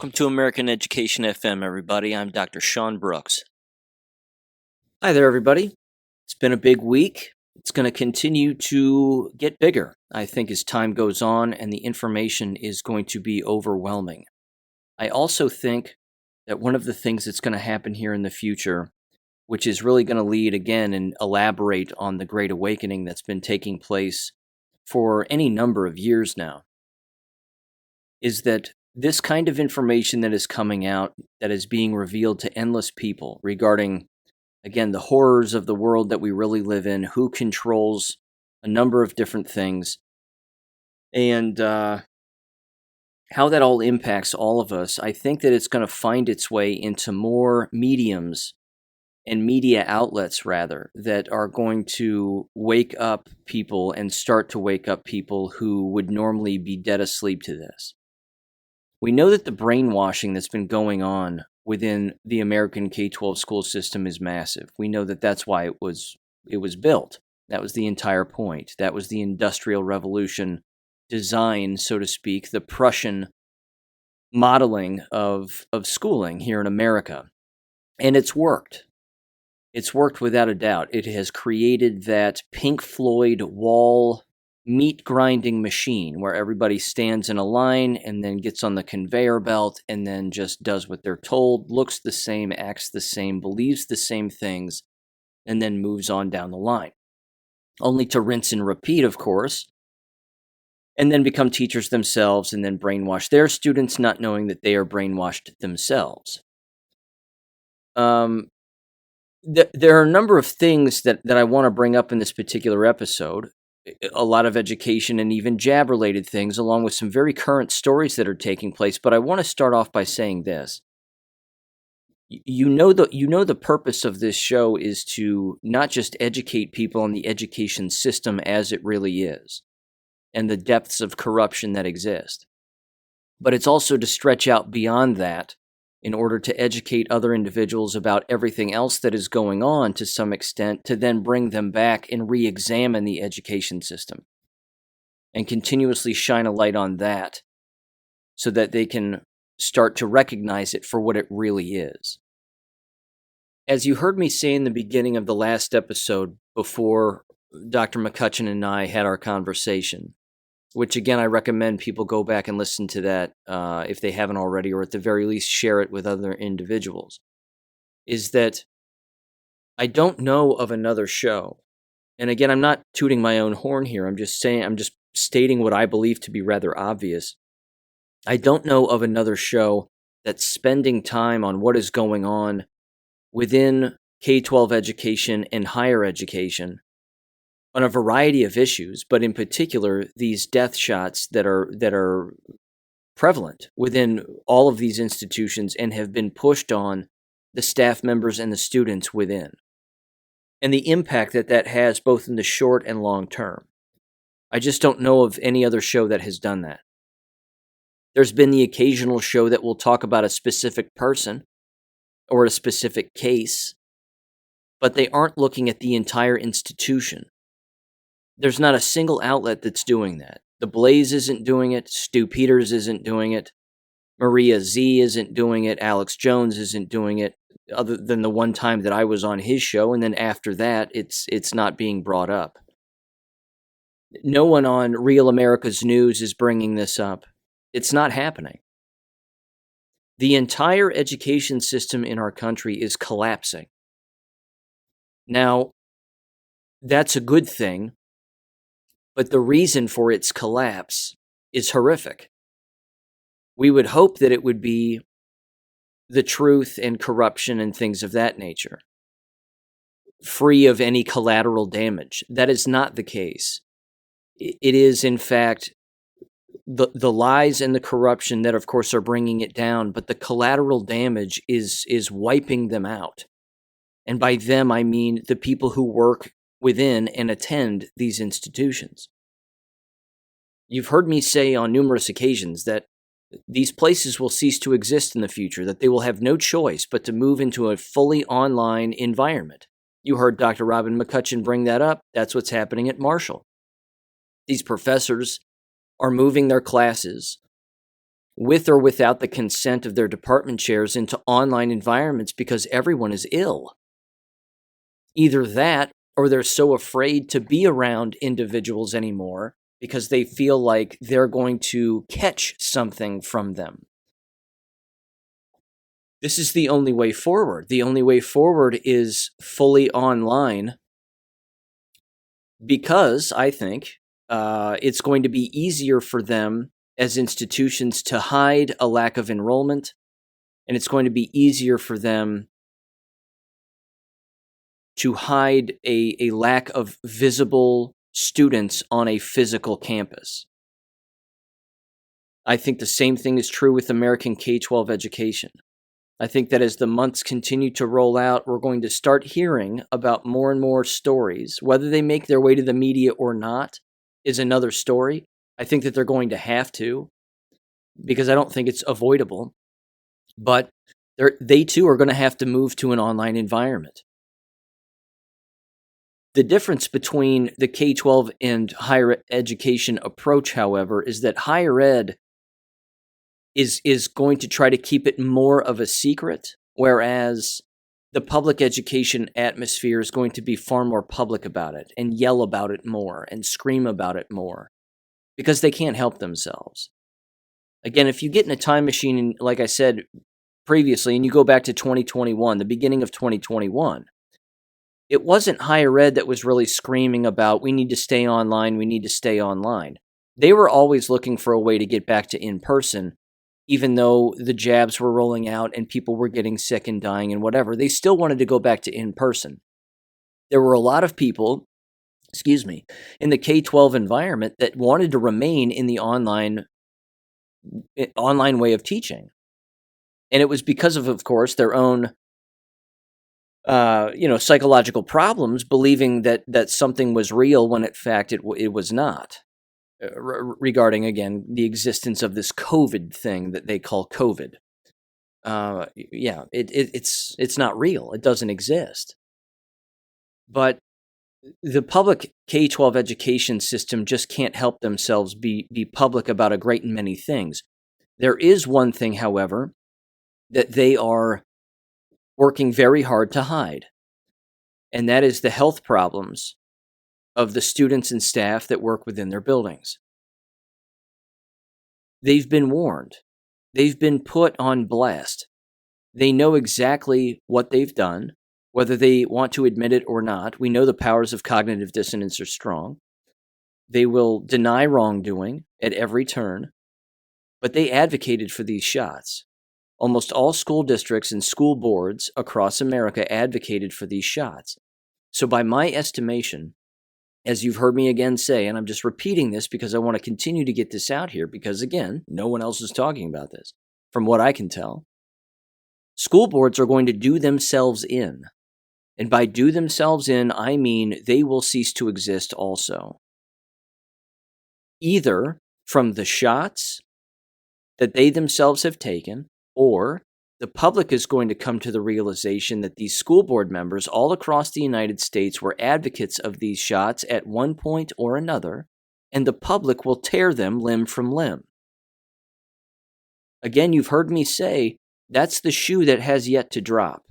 Welcome to American Education FM, everybody. I'm Dr. Sean Brooks. Hi there, everybody. It's been a big week. It's going to continue to get bigger, I think, as time goes on, and the information is going to be overwhelming. I also think that one of the things that's going to happen here in the future, which is really going to lead again and elaborate on the Great Awakening that's been taking place for any number of years now, is that this kind of information that is coming out, that is being revealed to endless people regarding, again, the horrors of the world that we really live in, who controls a number of different things, and how that all impacts all of us, I think that it's going to find its way into more mediums and media outlets, rather, that are going to wake up people and start to wake up people who would normally be dead asleep to this. We know that the brainwashing that's been going on within the American K-12 school system is massive. We know that that's why it was built. That was the entire point. That was the Industrial Revolution design, so to speak, the Prussian modeling of schooling here in America. And it's worked. It's worked without a doubt. It has created that Pink Floyd wall meat grinding machine where everybody stands in a line and then gets on the conveyor belt and then just does what they're told, looks the same, acts the same, believes the same things, and then moves on down the line. Only to rinse and repeat, of course, and then become teachers themselves and then brainwash their students, not knowing that they are brainwashed themselves. There are a number of things that I want to bring up in this particular episode. A lot of education and even jab-related things, along with some very current stories that are taking place. But I want to start off by saying this. You know the purpose of this show is to not just educate people on the education system as it really is, and the depths of corruption that exist. But it's also to stretch out beyond that in order to educate other individuals about everything else that is going on to some extent, to then bring them back and re-examine the education system and continuously shine a light on that so that they can start to recognize it for what it really is. As you heard me say in the beginning of the last episode before Dr. McCutcheon and I had our conversation, which again, I recommend people go back and listen to that if they haven't already, or at the very least share it with other individuals, is that I don't know of another show. And again, I'm not tooting my own horn here. I'm just stating what I believe to be rather obvious. I don't know of another show that's spending time on what is going on within K-12 education and higher education on a variety of issues, but in particular, these death shots that are prevalent within all of these institutions and have been pushed on the staff members and the students within, and the impact that has both in the short and long term. I just don't know of any other show that has done that. There's been the occasional show that will talk about a specific person or a specific case, but they aren't looking at the entire institution. There's not a single outlet that's doing that. The Blaze isn't doing it. Stu Peters isn't doing it. Maria Z isn't doing it. Alex Jones isn't doing it, other than the one time that I was on his show, and then after that, it's not being brought up. No one on Real America's News is bringing this up. It's not happening. The entire education system in our country is collapsing. Now, that's a good thing. But the reason for its collapse is horrific. We would hope that it would be the truth and corruption and things of that nature, free of any collateral damage. That is not the case. It is, in fact, the lies and the corruption that, of course, are bringing it down, but the collateral damage is wiping them out. And by them, I mean the people who work within and attend these institutions. You've heard me say on numerous occasions that these places will cease to exist in the future, that they will have no choice but to move into a fully online environment. You heard Dr. Robin McCutcheon bring that up. That's what's happening at Marshall. These professors are moving their classes with or without the consent of their department chairs, into online environments because everyone is ill. Either that, or they're so afraid to be around individuals anymore because they feel like they're going to catch something from them. This is the only way forward. The only way forward is fully online, because I think it's going to be easier for them as institutions to hide a lack of enrollment, and it's going to be easier for them to hide a lack of visible students on a physical campus. I think the same thing is true with American K-12 education. I think that as the months continue to roll out, we're going to start hearing about more and more stories. Whether they make their way to the media or not is another story. I think that they're going to have to, because I don't think it's avoidable. But they too are going to have to move to an online environment. The difference between the K-12 and higher education approach, however, is that higher ed is going to try to keep it more of a secret, whereas the public education atmosphere is going to be far more public about it and yell about it more and scream about it more because they can't help themselves. Again, if you get in a time machine, and like I said previously, and you go back to 2021, the beginning of 2021, it wasn't higher ed that was really screaming about, we need to stay online, we need to stay online. They were always looking for a way to get back to in-person, even though the jabs were rolling out and people were getting sick and dying and whatever. They still wanted to go back to in-person. There were a lot of people, in the K-12 environment that wanted to remain in the online way of teaching. And it was because of course, their own psychological problems, believing that something was real when in fact it was not. Regarding, again, the existence of this COVID thing that they call COVID. It's not real. It doesn't exist. But the public K-12 education system just can't help themselves be public about a great many things. There is one thing, however, that they are working very hard to hide, and that is the health problems of the students and staff that work within their buildings. They've been warned. They've been put on blast. They know exactly what they've done, whether they want to admit it or not. We know the powers of cognitive dissonance are strong. They will deny wrongdoing at every turn, but they advocated for these shots. Almost all school districts and school boards across America advocated for these shots. So by my estimation, as you've heard me again say, and I'm just repeating this because I want to continue to get this out here because, again, no one else is talking about this, from what I can tell, school boards are going to do themselves in. And by do themselves in, I mean they will cease to exist also. Either from the shots that they themselves have taken, or the public is going to come to the realization that these school board members all across the United States were advocates of these shots at one point or another, and the public will tear them limb from limb. Again, you've heard me say, that's the shoe that has yet to drop.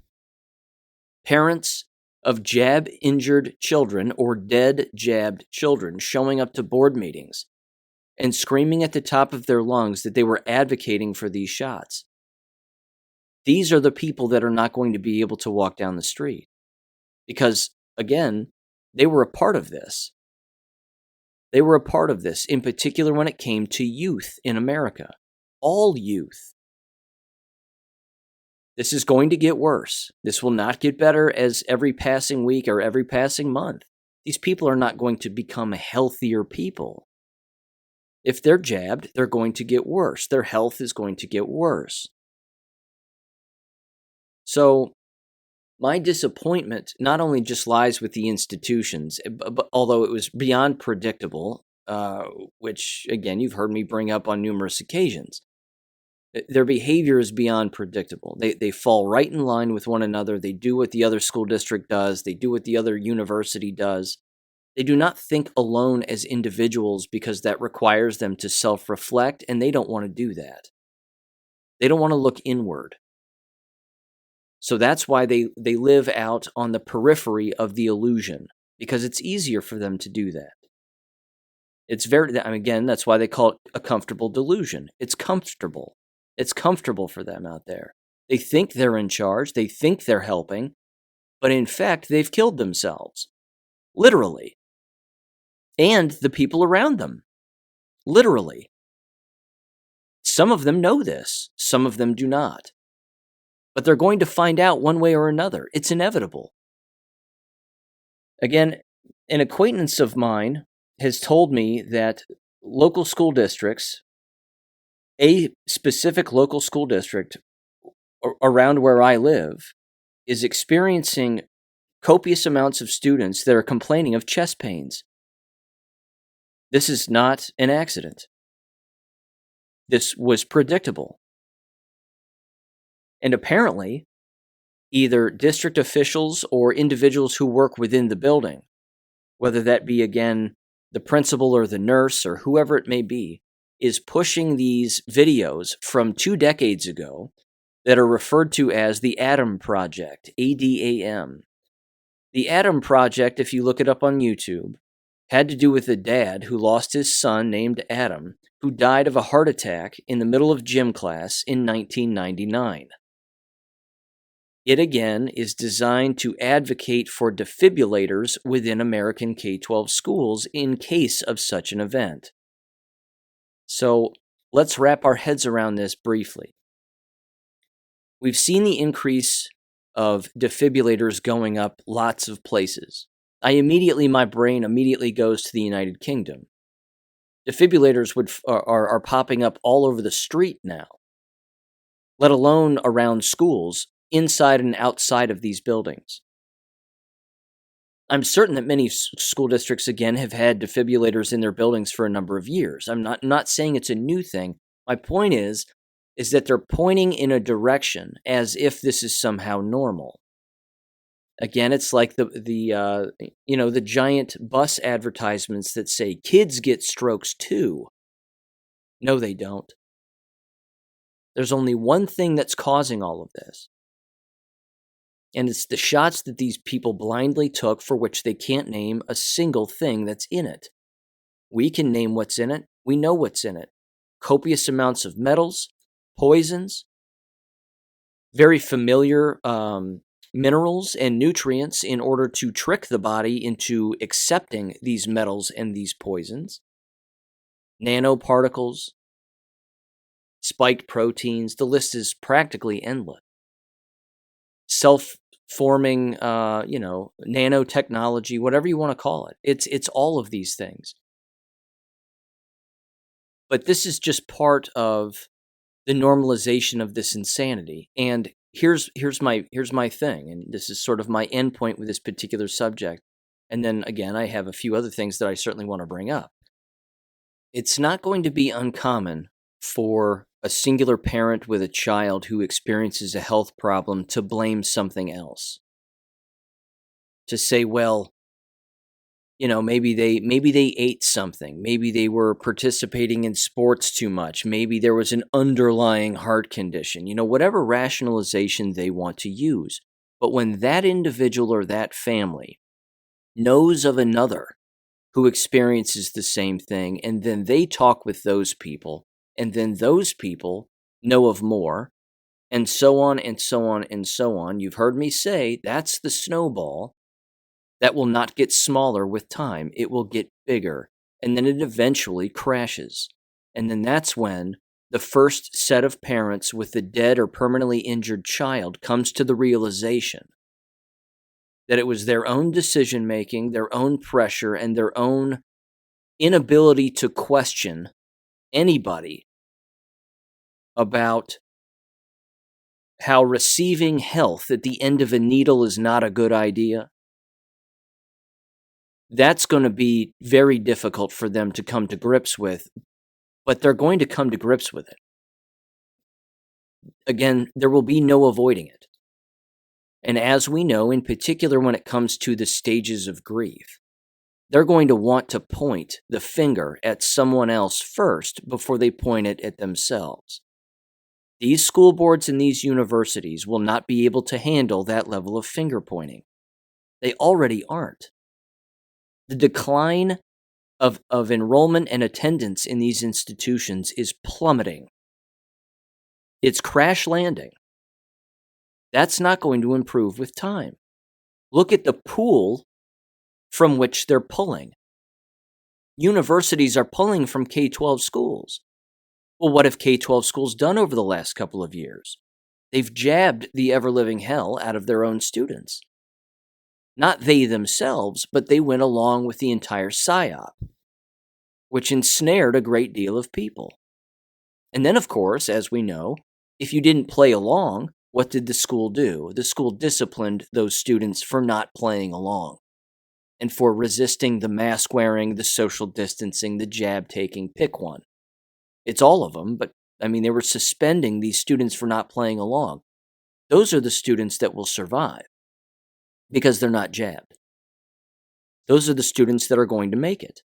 Parents of jab-injured children or dead jabbed children showing up to board meetings and screaming at the top of their lungs that they were advocating for these shots. These are the people that are not going to be able to walk down the street because, again, they were a part of this. They were a part of this, in particular when it came to youth in America. All youth. This is going to get worse. This will not get better as every passing week or every passing month. These people are not going to become healthier people. If they're jabbed, they're going to get worse. Their health is going to get worse. So my disappointment not only just lies with the institutions, but although it was beyond predictable, which, again, you've heard me bring up on numerous occasions. Their behavior is beyond predictable. They fall right in line with one another. They do what the other school district does. They do what the other university does. They do not think alone as individuals because that requires them to self-reflect, and they don't want to do that. They don't want to look inward. So that's why they live out on the periphery of the illusion, because it's easier for them to do that. It's again, that's why they call it a comfortable delusion. It's comfortable. It's comfortable for them out there. They think they're in charge. They think they're helping. But in fact, they've killed themselves. Literally. And the people around them. Literally. Some of them know this. Some of them do not. But they're going to find out one way or another. It's inevitable. Again, an acquaintance of mine has told me that local school districts, a specific local school district around where I live, is experiencing copious amounts of students that are complaining of chest pains. This is not an accident. This was predictable. And apparently, either district officials or individuals who work within the building, whether that be, again, the principal or the nurse or whoever it may be, is pushing these videos from 2 decades ago that are referred to as the Adam Project, ADAM. The Adam Project, if you look it up on YouTube, had to do with a dad who lost his son named Adam, who died of a heart attack in the middle of gym class in 1999. It again is designed to advocate for defibrillators within American K-12 schools in case of such an event. So let's wrap our heads around this briefly. We've seen the increase of defibrillators going up lots of places. My brain immediately goes to the United Kingdom. Defibrillators are popping up all over the street now, let alone around schools, inside and outside of these buildings. I'm certain that many school districts, again, have had defibrillators in their buildings for a number of years. I'm not saying it's a new thing. My point is that they're pointing in a direction as if this is somehow normal. Again, it's like the giant bus advertisements that say kids get strokes too. No, they don't. There's only one thing that's causing all of this. And it's the shots that these people blindly took for which they can't name a single thing that's in it. We can name what's in it. We know what's in it. Copious amounts of metals, poisons, very familiar minerals and nutrients in order to trick the body into accepting these metals and these poisons, nanoparticles, spiked proteins. The list is practically endless. Self-forming, nanotechnology, whatever you want to call it. It's all of these things. But this is just part of the normalization of this insanity. And here's my thing, and this is sort of my endpoint with this particular subject. And then again, I have a few other things that I certainly want to bring up. It's not going to be uncommon for a singular parent with a child who experiences a health problem to blame something else. To say, well, maybe they ate something. Maybe they were participating in sports too much. Maybe there was an underlying heart condition. Whatever rationalization they want to use. But when that individual or that family knows of another who experiences the same thing, and then they talk with those people, and then those people know of more, and so on and so on and so on. You've heard me say that's the snowball that will not get smaller with time. It will get bigger, and then it eventually crashes. And then that's when the first set of parents with the dead or permanently injured child comes to the realization that it was their own decision-making, their own pressure, and their own inability to question anybody about how receiving health at the end of a needle is not a good idea. That's going to be very difficult for them to come to grips with, but they're going to come to grips with it. Again, there will be no avoiding it. And as we know, in particular when it comes to the stages of grief, they're going to want to point the finger at someone else first before they point it at themselves. These school boards and these universities will not be able to handle that level of finger pointing. They already aren't. The decline of enrollment and attendance in these institutions is plummeting. It's crash landing. That's not going to improve with time. Look at the pool from which they're pulling. Universities are pulling from K-12 schools. Well, what have K-12 schools done over the last couple of years? They've jabbed the ever-living hell out of their own students. Not they themselves, but they went along with the entire psyop, which ensnared a great deal of people. And then, of course, as we know, if you didn't play along, what did the school do? The school disciplined those students for not playing along and for resisting the mask wearing, the social distancing, the jab taking, pick one. It's all of them, but they were suspending these students for not playing along. Those are the students that will survive because they're not jabbed. Those are the students that are going to make it.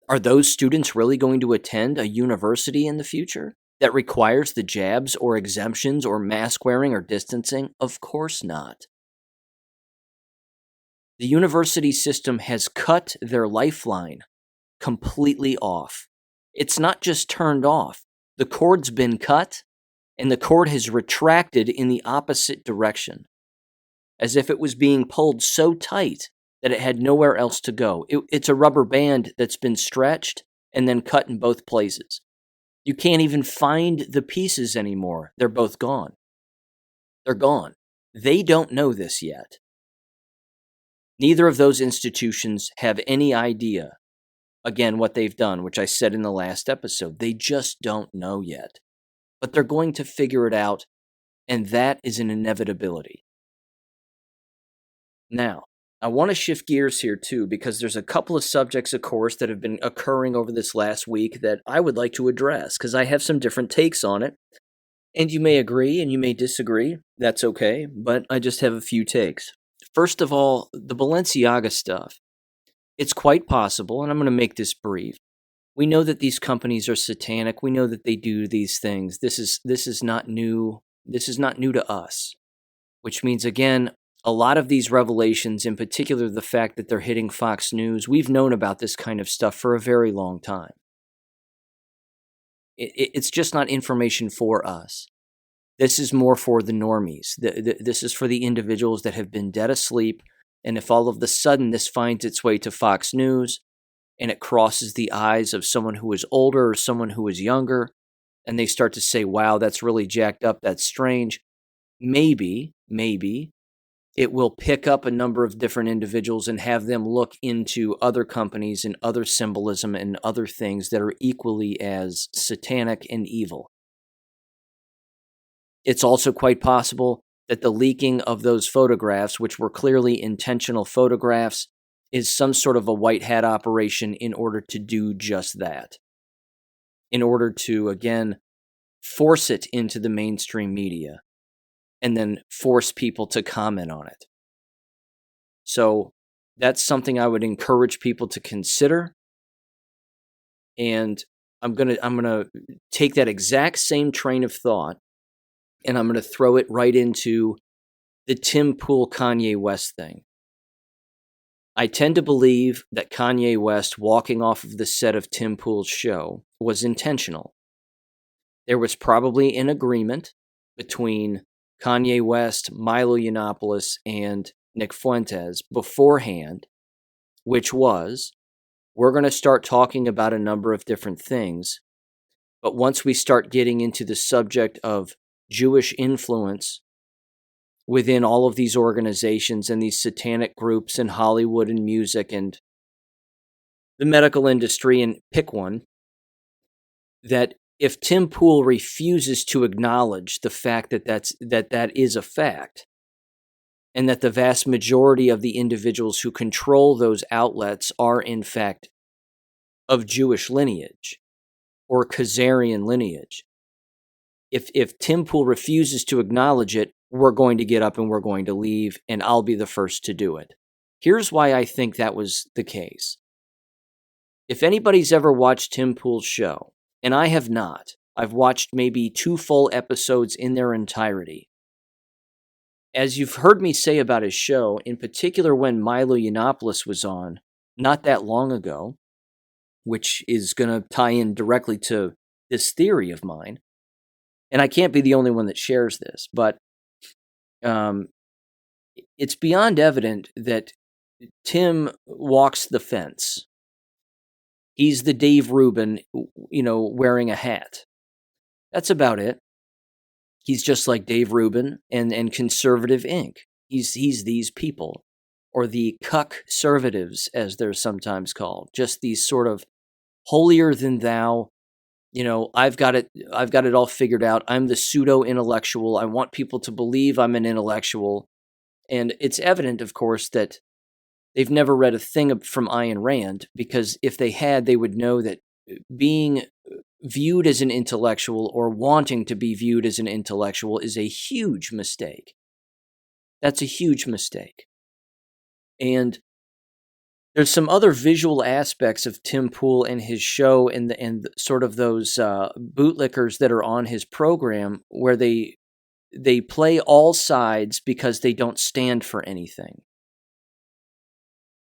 Are those students really going to attend a university in the future that requires the jabs or exemptions or mask wearing or distancing? Of course not. The university system has cut their lifeline completely off. It's not just turned off. The cord's been cut, and the cord has retracted in the opposite direction, as if it was being pulled so tight that it had nowhere else to go. It's a rubber band that's been stretched and then cut in both places. You can't even find the pieces anymore. They're both gone. They're gone. They don't know this yet. Neither of those institutions have any idea, again, what they've done, which I said in the last episode. They just don't know yet. But they're going to figure it out, and that is an inevitability. Now, I want to shift gears here too, because there's a couple of subjects, of course, that have been occurring over this last week that I would like to address, because I have some different takes on it. And you may agree and you may disagree. That's okay, but I just have a few takes. First of all, the Balenciaga stuff. It's quite possible, and I'm going to make this brief. We know that these companies are satanic. We know that they do these things. This is not new. This is not new to us, which means, again, a lot of these revelations, in particular the fact that they're hitting Fox News, we've known about this kind of stuff for a very long time. It's just not information for us. This is more for the normies. This is for the individuals that have been dead asleep, and if all of a sudden this finds its way to Fox News, and it crosses the eyes of someone who is older or someone who is younger, and they start to say, wow, that's really jacked up, that's strange, maybe it will pick up a number of different individuals and have them look into other companies and other symbolism and other things that are equally as satanic and evil. It's also quite possible that the leaking of those photographs, which were clearly intentional photographs, is some sort of a white hat operation in order to do just that. In order to, again, force it into the mainstream media and then force people to comment on it. So that's something I would encourage people to consider. And I'm gonna take that exact same train of thought and I'm going to throw it right into the Tim Pool Kanye West thing. I tend to believe that Kanye West walking off of the set of Tim Pool's show was intentional. There was probably an agreement between Kanye West, Milo Yiannopoulos, and Nick Fuentes beforehand, which was, we're going to start talking about a number of different things, but once we start getting into the subject of Jewish influence within all of these organizations and these satanic groups in Hollywood and music and the medical industry, and pick one, that if Tim Pool refuses to acknowledge the fact that that is a fact, and that the vast majority of the individuals who control those outlets are in fact of Jewish lineage or Khazarian lineage, if Tim Pool refuses to acknowledge it, we're going to get up and we're going to leave, and I'll be the first to do it. Here's why I think that was the case. If anybody's ever watched Tim Pool's show, and I have not, I've watched maybe 2 full episodes in their entirety. As you've heard me say about his show, in particular when Milo Yiannopoulos was on, not that long ago, which is going to tie in directly to this theory of mine, and I can't be the only one that shares this, but it's beyond evident that Tim walks the fence. He's the Dave Rubin, wearing a hat. That's about it. He's just like Dave Rubin and Conservative Inc. He's these people, or the cuck-servatives, as they're sometimes called. Just these sort of holier than thou. I've got it all figured out. I'm the pseudo-intellectual. I want people to believe I'm an intellectual. And it's evident, of course, that they've never read a thing from Ayn Rand, because if they had, they would know that being viewed as an intellectual or wanting to be viewed as an intellectual is a huge mistake. That's a huge mistake. And there's some other visual aspects of Tim Pool and his show and sort of those bootlickers that are on his program where they play all sides because they don't stand for anything.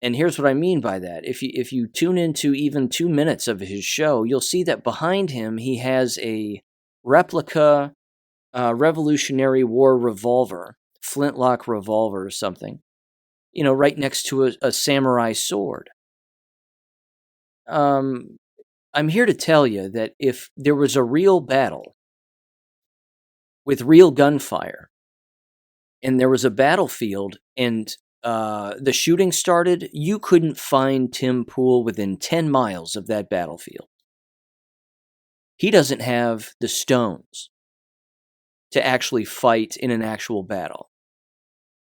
And here's what I mean by that. If you tune into even 2 minutes of his show, you'll see that behind him he has a replica Revolutionary War revolver, flintlock revolver or something, right next to a samurai sword. I'm here to tell you that if there was a real battle with real gunfire, and there was a battlefield, and the shooting started, you couldn't find Tim Pool within 10 miles of that battlefield. He doesn't have the stones to actually fight in an actual battle.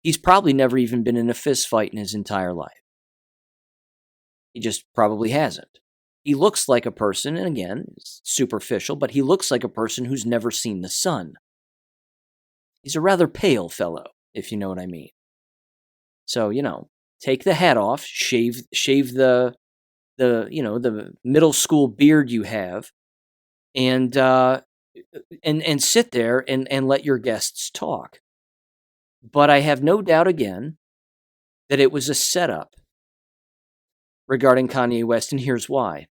He's probably never even been in a fist fight in his entire life. He just probably hasn't. He looks like a person, and again, it's superficial, but he looks like a person who's never seen the sun. He's a rather pale fellow, if you know what I mean. So, take the hat off, shave the middle school beard you have, and sit there and let your guests talk. But I have no doubt again that it was a setup regarding Kanye West, and here's why.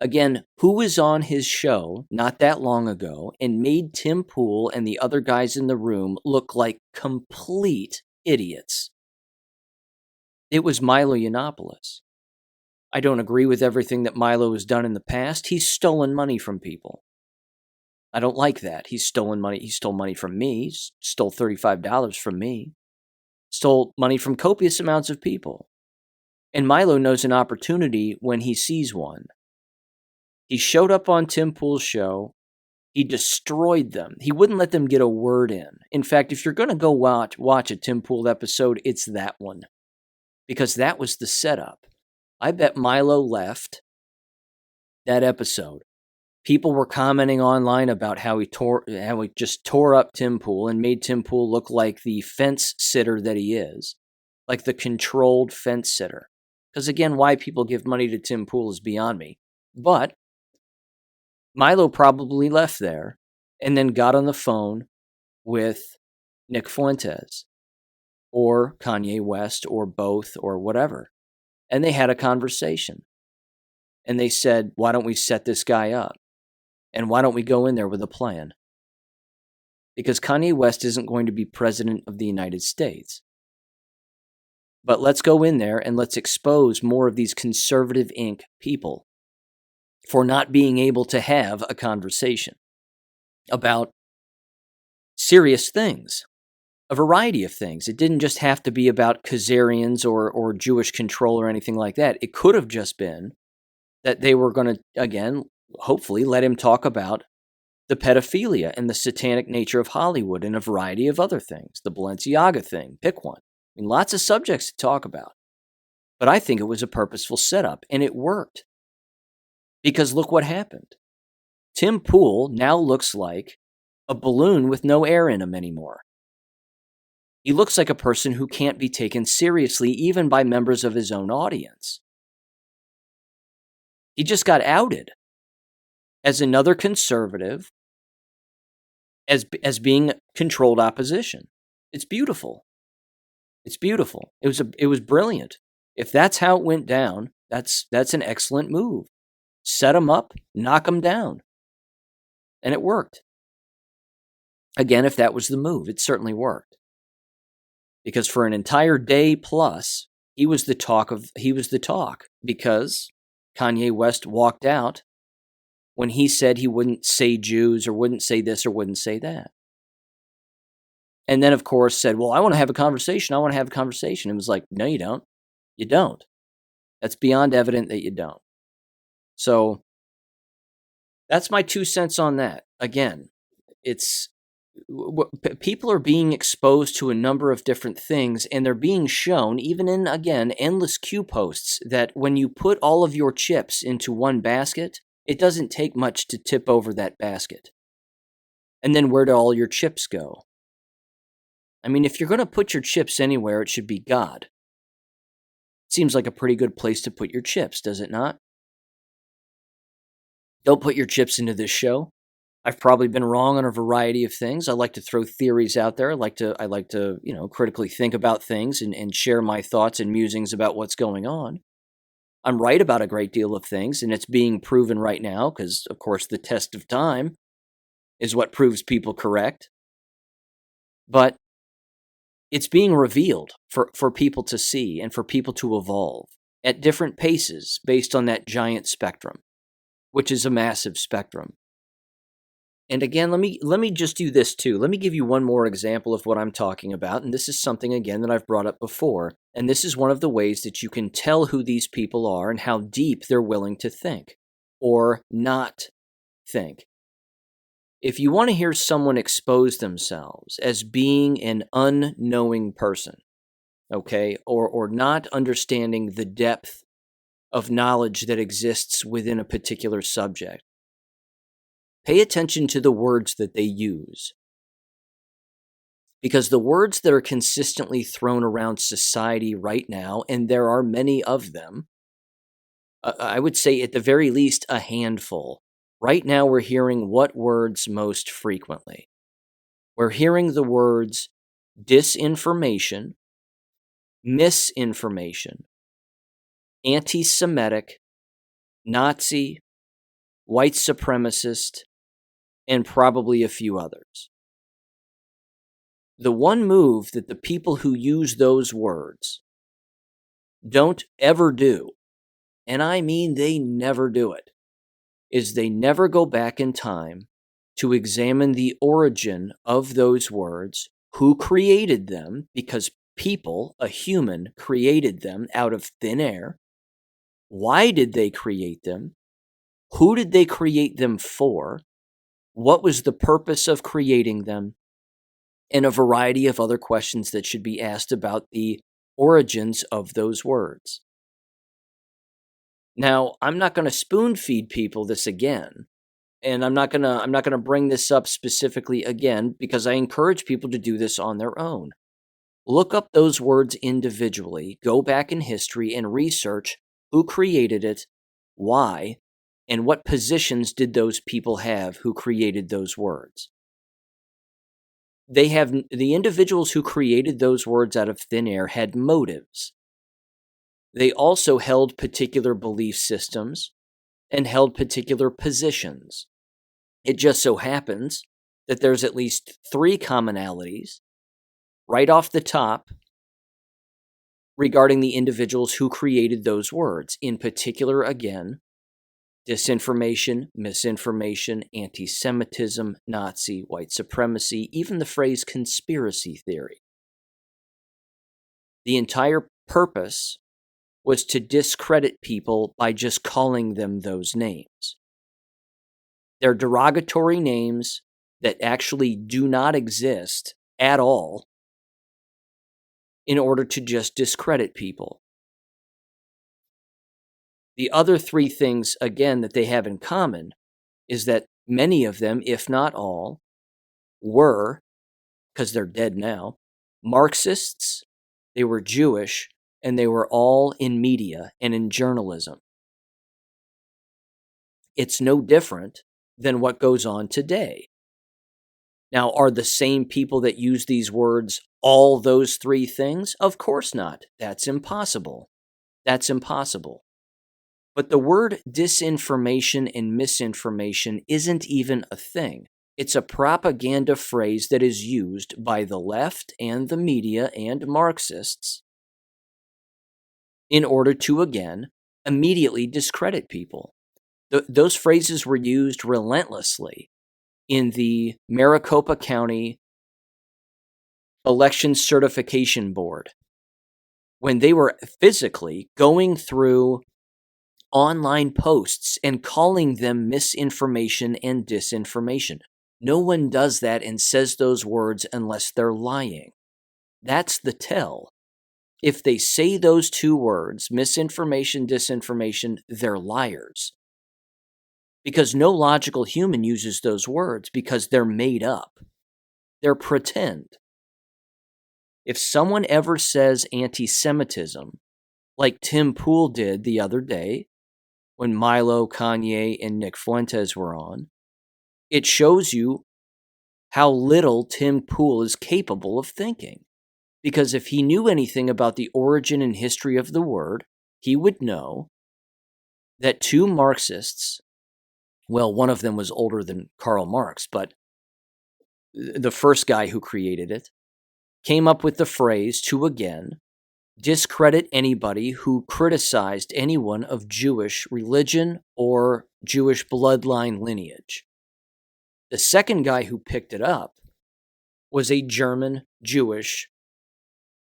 Again, who was on his show not that long ago and made Tim Pool and the other guys in the room look like complete idiots? It was Milo Yiannopoulos. I don't agree with everything that Milo has done in the past. He's stolen money from people. I don't like that. He's stolen money. He stole money from me. He stole $35 from me. Stole money from copious amounts of people. And Milo knows an opportunity when he sees one. He showed up on Tim Pool's show. He destroyed them. He wouldn't let them get a word in. In fact, if you're going to go watch a Tim Pool episode, it's that one. Because that was the setup. I bet Milo left that episode. People were commenting online about how he just tore up Tim Pool and made Tim Pool look like the fence sitter that he is. Like the controlled fence sitter. Because again, why people give money to Tim Pool is beyond me. But Milo probably left there and then got on the phone with Nick Fuentes or Kanye West or both or whatever. And they had a conversation. And they said, why don't we set this guy up? And why don't we go in there with a plan? Because Kanye West isn't going to be president of the United States. But let's go in there and let's expose more of these Conservative Inc. people for not being able to have a conversation about serious things, a variety of things. It didn't just have to be about Khazarians or Jewish control or anything like that. It could have just been that they were going to, again, hopefully let him talk about the pedophilia and the satanic nature of Hollywood and a variety of other things, the Balenciaga thing, pick one. I mean, lots of subjects to talk about. But I think it was a purposeful setup, and it worked. Because look what happened. Tim Pool now looks like a balloon with no air in him anymore. He looks like a person who can't be taken seriously even by members of his own audience. He just got outed. as another conservative, as being controlled opposition. It's beautiful. It's beautiful. It was brilliant. If that's how it went down, that's an excellent move. Set them up, knock them down. And it worked. Again, if that was the move, it certainly worked. Because for an entire day plus, he was the talk because Kanye West walked out when he said he wouldn't say Jews or wouldn't say this or wouldn't say that. And then, of course, said, well, I want to have a conversation. I want to have a conversation. It was like, no, you don't. You don't. That's beyond evident that you don't. So that's my 2 cents on that. Again, people are being exposed to a number of different things, and they're being shown, even in, again, endless Q posts, that when you put all of your chips into one basket, it doesn't take much to tip over that basket. And then where do all your chips go? I mean, if you're going to put your chips anywhere, it should be God. Seems like a pretty good place to put your chips, does it not? Don't put your chips into this show. I've probably been wrong on a variety of things. I like to throw theories out there. I like to, critically think about things and share my thoughts and musings about what's going on. I'm right about a great deal of things, and it's being proven right now because, of course, the test of time is what proves people correct. But it's being revealed for people to see and for people to evolve at different paces based on that giant spectrum, which is a massive spectrum. And again, let me just do this too. Let me give you one more example of what I'm talking about. And this is something, again, that I've brought up before. And this is one of the ways that you can tell who these people are and how deep they're willing to think or not think. If you want to hear someone expose themselves as being an unknowing person, okay, or not understanding the depth of knowledge that exists within a particular subject, pay attention to the words that they use. Because the words that are consistently thrown around society right now, and there are many of them, I would say at the very least a handful. Right now we're hearing what words most frequently? We're hearing the words disinformation, misinformation, anti-Semitic, Nazi, white supremacist, and probably a few others. The one move that the people who use those words don't ever do, and I mean they never do it, is they never go back in time to examine the origin of those words, who created them, because people, a human, created them out of thin air. Why did they create them? Who did they create them for? What was the purpose of creating them? And a variety of other questions that should be asked about the origins of those words. Now, I'm not going to spoon feed people this again, and I'm not going to bring this up specifically again because I encourage people to do this on their own. Look up those words individually, go back in history and research who created it, why, and what positions did those people have who created those words. The individuals who created those words out of thin air had motives. They also held particular belief systems and held particular positions. It just so happens that there's at least 3 commonalities right off the top regarding the individuals who created those words. In particular, again, disinformation, misinformation, anti-Semitism, Nazi, white supremacy, even the phrase conspiracy theory. The entire purpose was to discredit people by just calling them those names. They're derogatory names that actually do not exist at all in order to just discredit people. The other 3 things, again, that they have in common is that many of them, if not all, were, because they're dead now, Marxists, they were Jewish, and they were all in media and in journalism. It's no different than what goes on today. Now, are the same people that use these words all those three things? Of course not. That's impossible. That's impossible. But the word disinformation and misinformation isn't even a thing. It's a propaganda phrase that is used by the left and the media and Marxists in order to, again, immediately discredit people. Those phrases were used relentlessly in the Maricopa County Election Certification Board when they were physically going through online posts and calling them misinformation and disinformation. No one does that and says those words unless they're lying. That's the tell. If they say those two words, misinformation, disinformation, they're liars. Because no logical human uses those words because they're made up. They're pretend. If someone ever says anti-Semitism, like Tim Pool did the other day, when Milo, Kanye, and Nick Fuentes were on, it shows you how little Tim Pool is capable of thinking. Because if he knew anything about the origin and history of the word, he would know that two Marxists, well, one of them was older than Karl Marx, but the first guy who created it, came up with the phrase to, again, discredit anybody who criticized anyone of Jewish religion or Jewish bloodline lineage. The second guy who picked it up was a German Jewish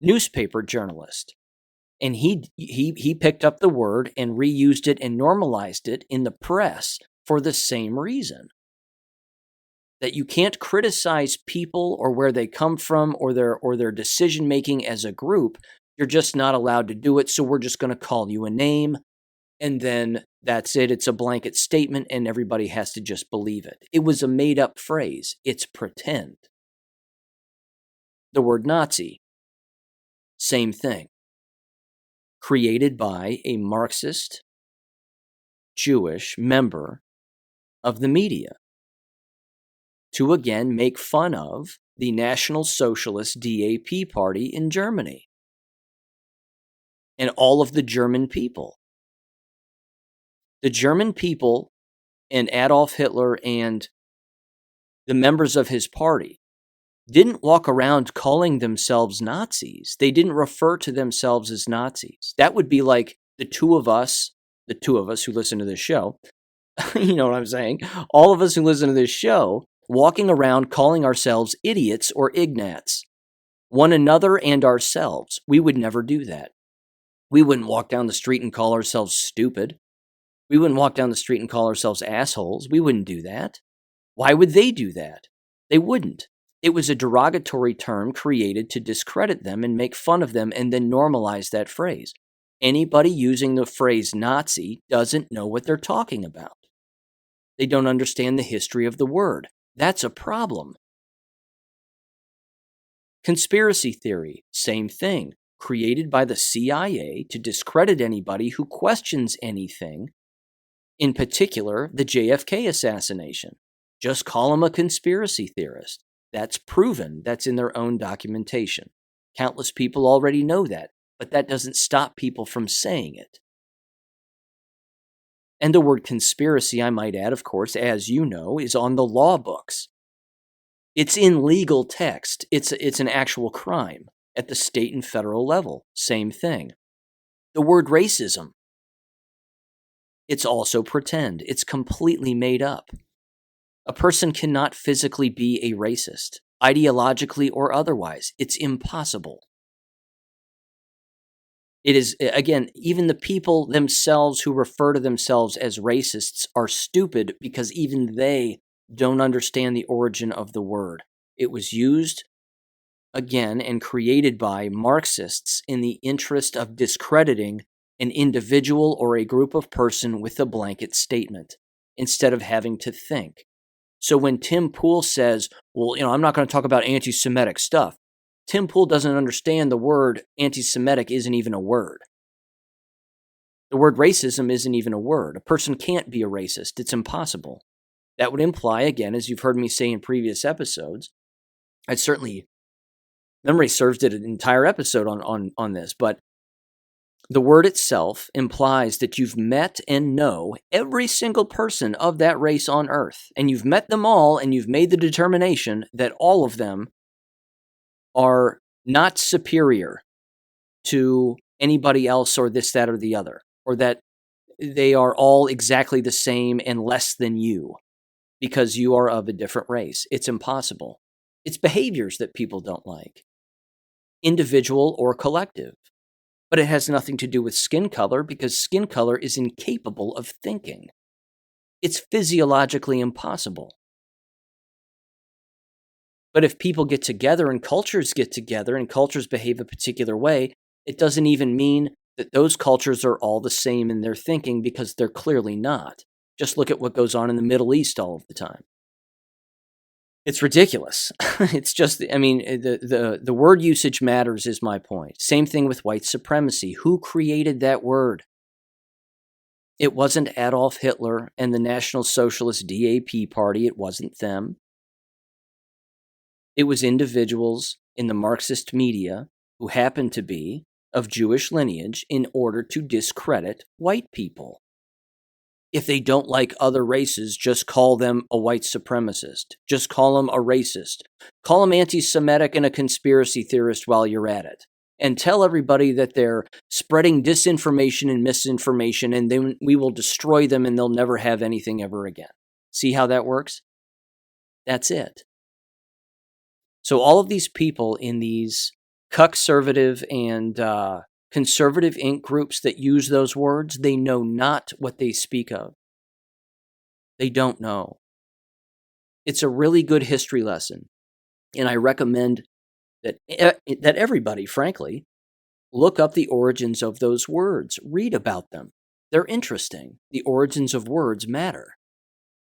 newspaper journalist. And he picked up the word and reused it and normalized it in the press for the same reason. That you can't criticize people or where they come from or their decision making as a group. You're just not allowed to do it, so we're just going to call you a name, and then that's it. It's a blanket statement, and everybody has to just believe it. It was a made-up phrase. It's pretend. The word Nazi, same thing. Created by a Marxist Jewish member of the media to, again, make fun of the National Socialist DAP party in Germany. And all of the German people. The German people and Adolf Hitler and the members of his party didn't walk around calling themselves Nazis. They didn't refer to themselves as Nazis. That would be like the two of us who listen to this show, you know what I'm saying? All of us who listen to this show walking around calling ourselves idiots or ignats, one another and ourselves. We would never do that. We wouldn't walk down the street and call ourselves stupid. We wouldn't walk down the street and call ourselves assholes. We wouldn't do that. Why would they do that? They wouldn't. It was a derogatory term created to discredit them and make fun of them and then normalize that phrase. Anybody using the phrase Nazi doesn't know what they're talking about. They don't understand the history of the word. That's a problem. Conspiracy theory, same thing. Created by the CIA to discredit anybody who questions anything, in particular, the JFK assassination. Just call him a conspiracy theorist. That's proven. That's in their own documentation. Countless people already know that, but that doesn't stop people from saying it. And the word conspiracy, I might add, of course, as you know, is on the law books. It's in legal text. It's an actual crime. At the state and federal level, same thing. The word racism, it's also pretend. It's completely made up. A person cannot physically be a racist, ideologically or otherwise. It's impossible. It is, again, even the people themselves who refer to themselves as racists are stupid because even they don't understand the origin of the word. It was used again and created by Marxists in the interest of discrediting an individual or a group of person with a blanket statement instead of having to think. So when Tim Pool says, well, I'm not going to talk about anti-Semitic stuff, Tim Pool doesn't understand the word anti-Semitic isn't even a word. The word racism isn't even a word. A person can't be a racist. It's impossible. That would imply, again, as you've heard me say in previous episodes, memory serves did an entire episode on this, but the word itself implies that you've met and know every single person of that race on Earth, and you've met them all, and you've made the determination that all of them are not superior to anybody else or this, that, or the other, or that they are all exactly the same and less than you because you are of a different race. It's impossible. It's behaviors that people don't like, individual or collective. But it has nothing to do with skin color because skin color is incapable of thinking. It's physiologically impossible. But if people get together and cultures get together and cultures behave a particular way, it doesn't even mean that those cultures are all the same in their thinking because they're clearly not. Just look at what goes on in the Middle East all of the time. It's ridiculous. It's just, the word usage matters is my point. Same thing with white supremacy. Who created that word? It wasn't Adolf Hitler and the National Socialist DAP party. It wasn't them. It was individuals in the Marxist media who happened to be of Jewish lineage in order to discredit white people. If they don't like other races, just call them a white supremacist. Just call them a racist. Call them anti-Semitic and a conspiracy theorist while you're at it. And tell everybody that they're spreading disinformation and misinformation, and then we will destroy them and they'll never have anything ever again. See how that works? That's it. So all of these people in these cuck-servative and conservative Inc. groups that use those words, they know not what they speak of. They don't know. It's a really good history lesson, and I recommend that everybody, frankly, look up the origins of those words. Read about them. They're interesting. The origins of words matter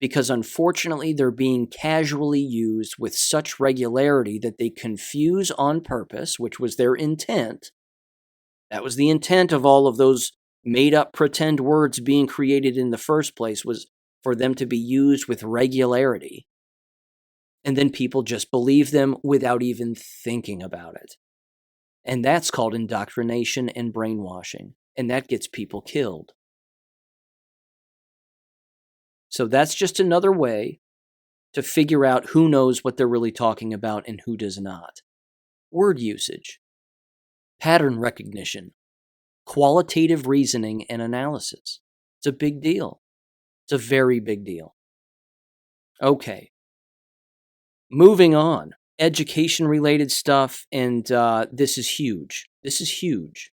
because, unfortunately, they're being casually used with such regularity that they confuse on purpose, which was their intent. That was the intent of all of those made-up pretend words being created in the first place, was for them to be used with regularity. And then people just believe them without even thinking about it. And that's called indoctrination and brainwashing. And that gets people killed. So that's just another way to figure out who knows what they're really talking about and who does not. Word usage. Pattern recognition, qualitative reasoning and analysis. It's a big deal. It's a very big deal. Okay. Moving on. Education-related stuff, and this is huge. This is huge.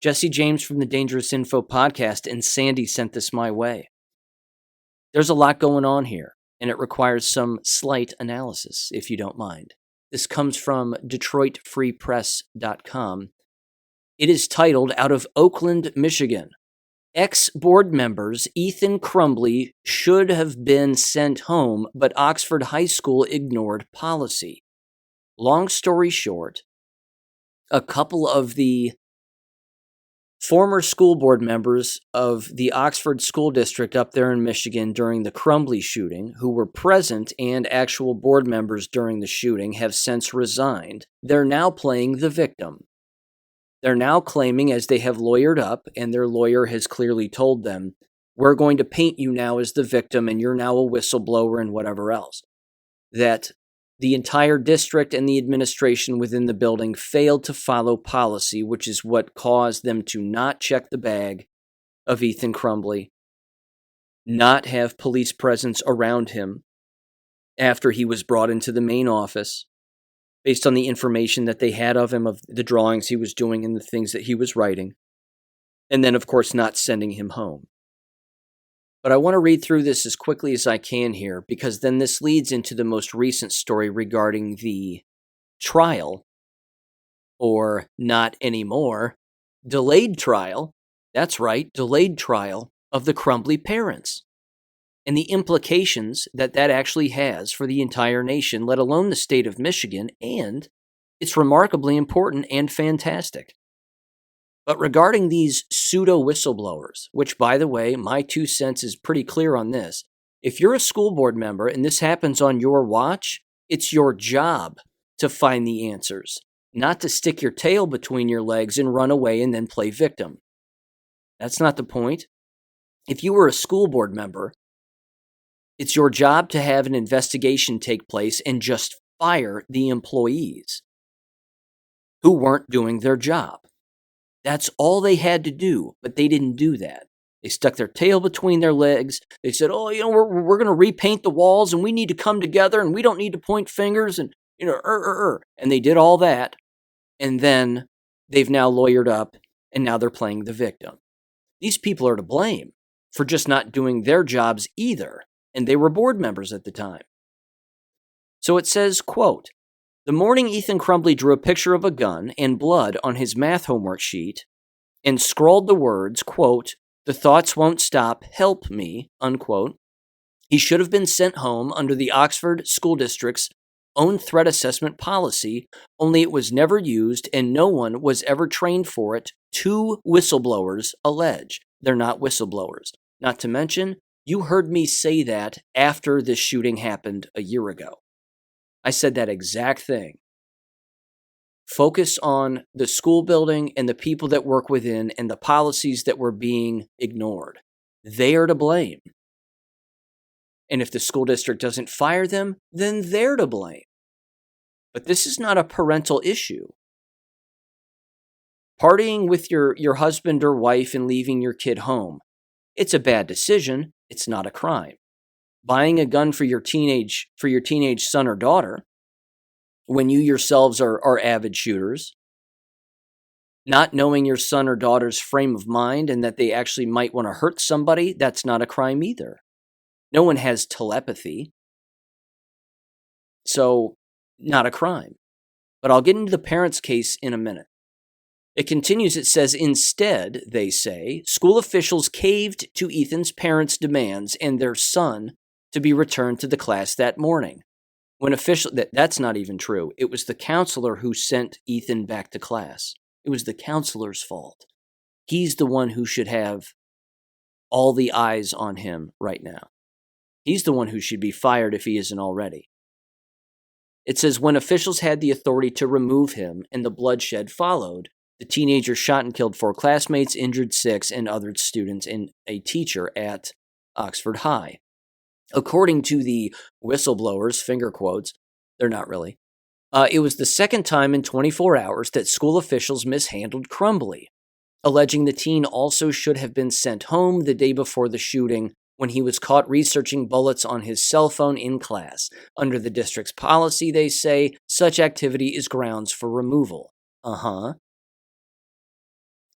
Jesse James from the Dangerous Info podcast and Sandy sent this my way. There's a lot going on here, and it requires some slight analysis, if you don't mind. This comes from DetroitFreePress.com. It is titled, out of Oakland, Michigan, ex-board members Ethan Crumbley should have been sent home, but Oxford High School ignored policy. Long story short, a couple of the former school board members of the Oxford School District up there in Michigan during the Crumbley shooting, who were present and actual board members during the shooting, have since resigned. They're now playing the victim. They're now claiming, as they have lawyered up, and their lawyer has clearly told them, we're going to paint you now as the victim and you're now a whistleblower and whatever else, that the entire district and the administration within the building failed to follow policy, which is what caused them to not check the bag of Ethan Crumbley, not have police presence around him after he was brought into the main office, based on the information that they had of him, of the drawings he was doing and the things that he was writing, and then, of course, not sending him home. But I want to read through this as quickly as I can here, because then this leads into the most recent story regarding the trial, or not anymore, delayed trial, that's right, delayed trial of the Crumbley parents, and the implications that that actually has for the entire nation, let alone the state of Michigan, and it's remarkably important and fantastic. But regarding these pseudo-whistleblowers, which, by the way, my 2 cents is pretty clear on this, If you're a school board member and this happens on your watch, it's your job to find the answers, not to stick your tail between your legs and run away and then play victim. That's not the point. If you were a school board member, it's your job to have an investigation take place and just fire the employees who weren't doing their job. That's all they had to do, but they didn't do that. They stuck their tail between their legs. They said, we're going to repaint the walls and we need to come together and we don't need to point fingers and, And they did all that. And then they've now lawyered up and now they're playing the victim. These people are to blame for just not doing their jobs either. And they were board members at the time. So it says, quote, "The morning Ethan Crumbley drew a picture of a gun and blood on his math homework sheet and scrawled the words, quote, 'The thoughts won't stop, help me,' unquote. He should have been sent home under the Oxford School District's own threat assessment policy, only it was never used and no one was ever trained for it, two whistleblowers allege." They're not whistleblowers. Not to mention, you heard me say that after this shooting happened a year ago. I said that exact thing. Focus on the school building and the people that work within and the policies that were being ignored. They are to blame. And if the school district doesn't fire them, then they're to blame. But this is not a parental issue. Partying with your husband or wife and leaving your kid home, it's a bad decision. It's not a crime. Buying a gun for your teenage son or daughter, when you yourselves are avid shooters, not knowing your son or daughter's frame of mind and that they actually might want to hurt somebody, that's not a crime either. No one has telepathy. So, not a crime. But I'll get into the parents' case in a minute. It continues, it says, instead, they say, school officials caved to Ethan's parents' demands and their son to be returned to the class that morning. That's not even true. It was the counselor who sent Ethan back to class. It was the counselor's fault. He's the one who should have all the eyes on him right now. He's the one who should be fired if he isn't already. It says, when officials had the authority to remove him and the bloodshed followed, the teenager shot and killed 4 classmates, injured 6, and other students and a teacher at Oxford High. According to the whistleblowers, finger quotes, they're not really, it was the second time in 24 hours that school officials mishandled Crumbley, alleging the teen also should have been sent home the day before the shooting when he was caught researching bullets on his cell phone in class. Under the district's policy, they say, such activity is grounds for removal.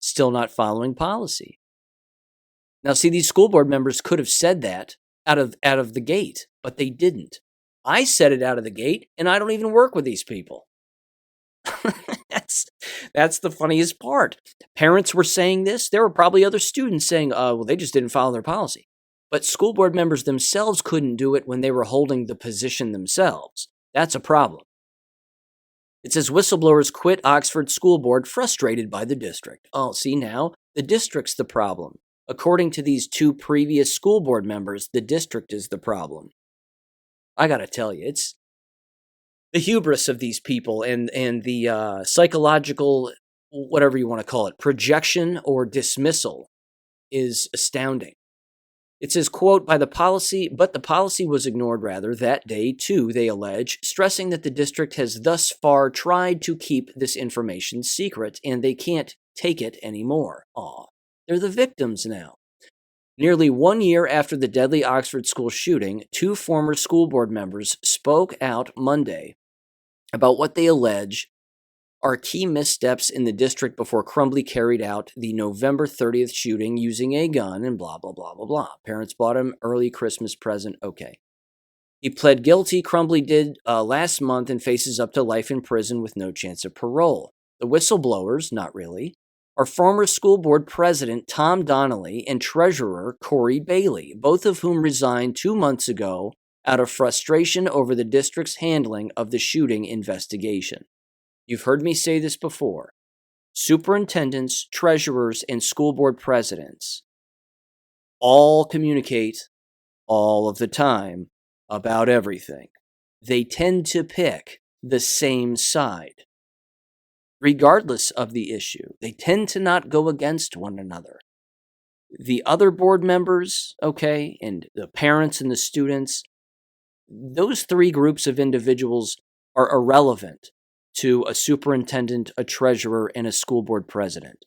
Still not following policy. Now, see, these school board members could have said that out of the gate, but they didn't. I said it out of the gate, and I don't even work with these people. That's the funniest part. Parents were saying this. There were probably other students saying, well, they just didn't follow their policy. But school board members themselves couldn't do it when they were holding the position themselves. That's a problem. It says whistleblowers quit Oxford School Board frustrated by the district. Oh, see now, the district's the problem. According to these 2 previous school board members, the district is the problem. I gotta tell you, it's the hubris of these people and the psychological, whatever you want to call it, projection or dismissal is astounding. It says, quote, but the policy was ignored that day too, they allege, stressing that the district has thus far tried to keep this information secret and they can't take it anymore. They're the victims now. Nearly 1 year after the deadly Oxford school shooting, 2 former school board members spoke out Monday about what they allege are key missteps in the district before Crumbley carried out the November 30th shooting using a gun and blah, blah, blah, blah, blah. Parents bought him early Christmas present. Okay. He pled guilty, Crumbley did, last month and faces up to life in prison with no chance of parole. The whistleblowers, not really, are former school board president Tom Donnelly and treasurer Corey Bailey, both of whom resigned 2 months ago out of frustration over the district's handling of the shooting investigation. You've heard me say this before. Superintendents, treasurers, and school board presidents all communicate all of the time about everything. They tend to pick the same side, regardless of the issue. They tend to not go against one another. The other board members, okay, and the parents and the students, those three groups of individuals are irrelevant to a superintendent, a treasurer, and a school board president.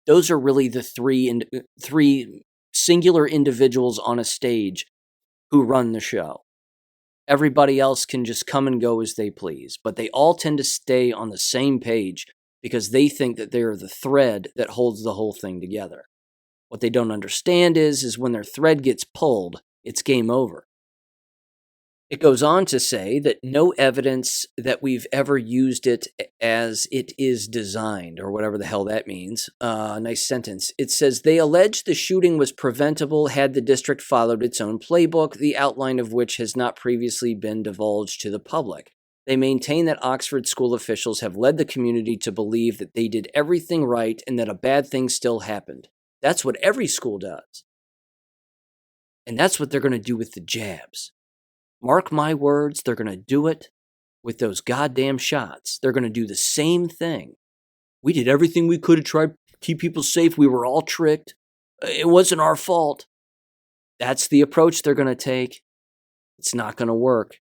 Those are really the three singular individuals on a stage who run the show. Everybody else can just come and go as they please, but they all tend to stay on the same page because they think that they are the thread that holds the whole thing together. What they don't understand is when their thread gets pulled, it's game over. It goes on to say that no evidence that we've ever used it as it is designed, or whatever the hell that means. Nice sentence. It says, they allege the shooting was preventable had the district followed its own playbook, the outline of which has not previously been divulged to the public. They maintain that Oxford school officials have led the community to believe that they did everything right and that a bad thing still happened. That's what every school does. And that's what they're going to do with the jabs. Mark my words, they're going to do it with those goddamn shots. They're going to do the same thing. We did everything we could to try to keep people safe. We were all tricked. It wasn't our fault. That's the approach they're going to take. It's not going to work.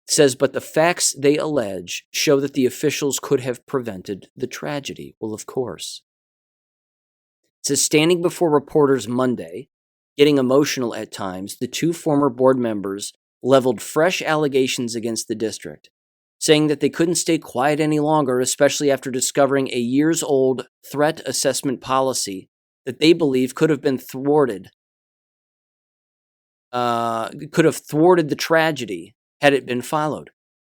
It says, but the facts they allege show that the officials could have prevented the tragedy. Well, of course. It says, standing before reporters Monday, getting emotional at times, the two former board members leveled fresh allegations against the district, saying that they couldn't stay quiet any longer, especially after discovering a years-old threat assessment policy that they believe could have been thwarted, could have thwarted the tragedy had it been followed.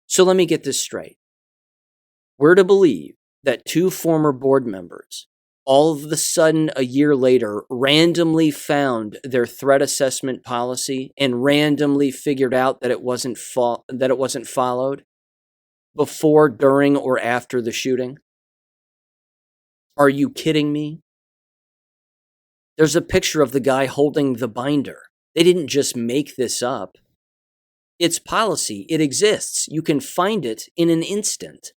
So let me get this straight. We're to believe that two former board members all of a sudden, a year later, randomly found their threat assessment policy and randomly figured out that it wasn't followed before, during, or after the shooting? Are you kidding me? There's a picture of the guy holding the binder. They didn't just make this up. It's policy. It exists. You can find it in an instant.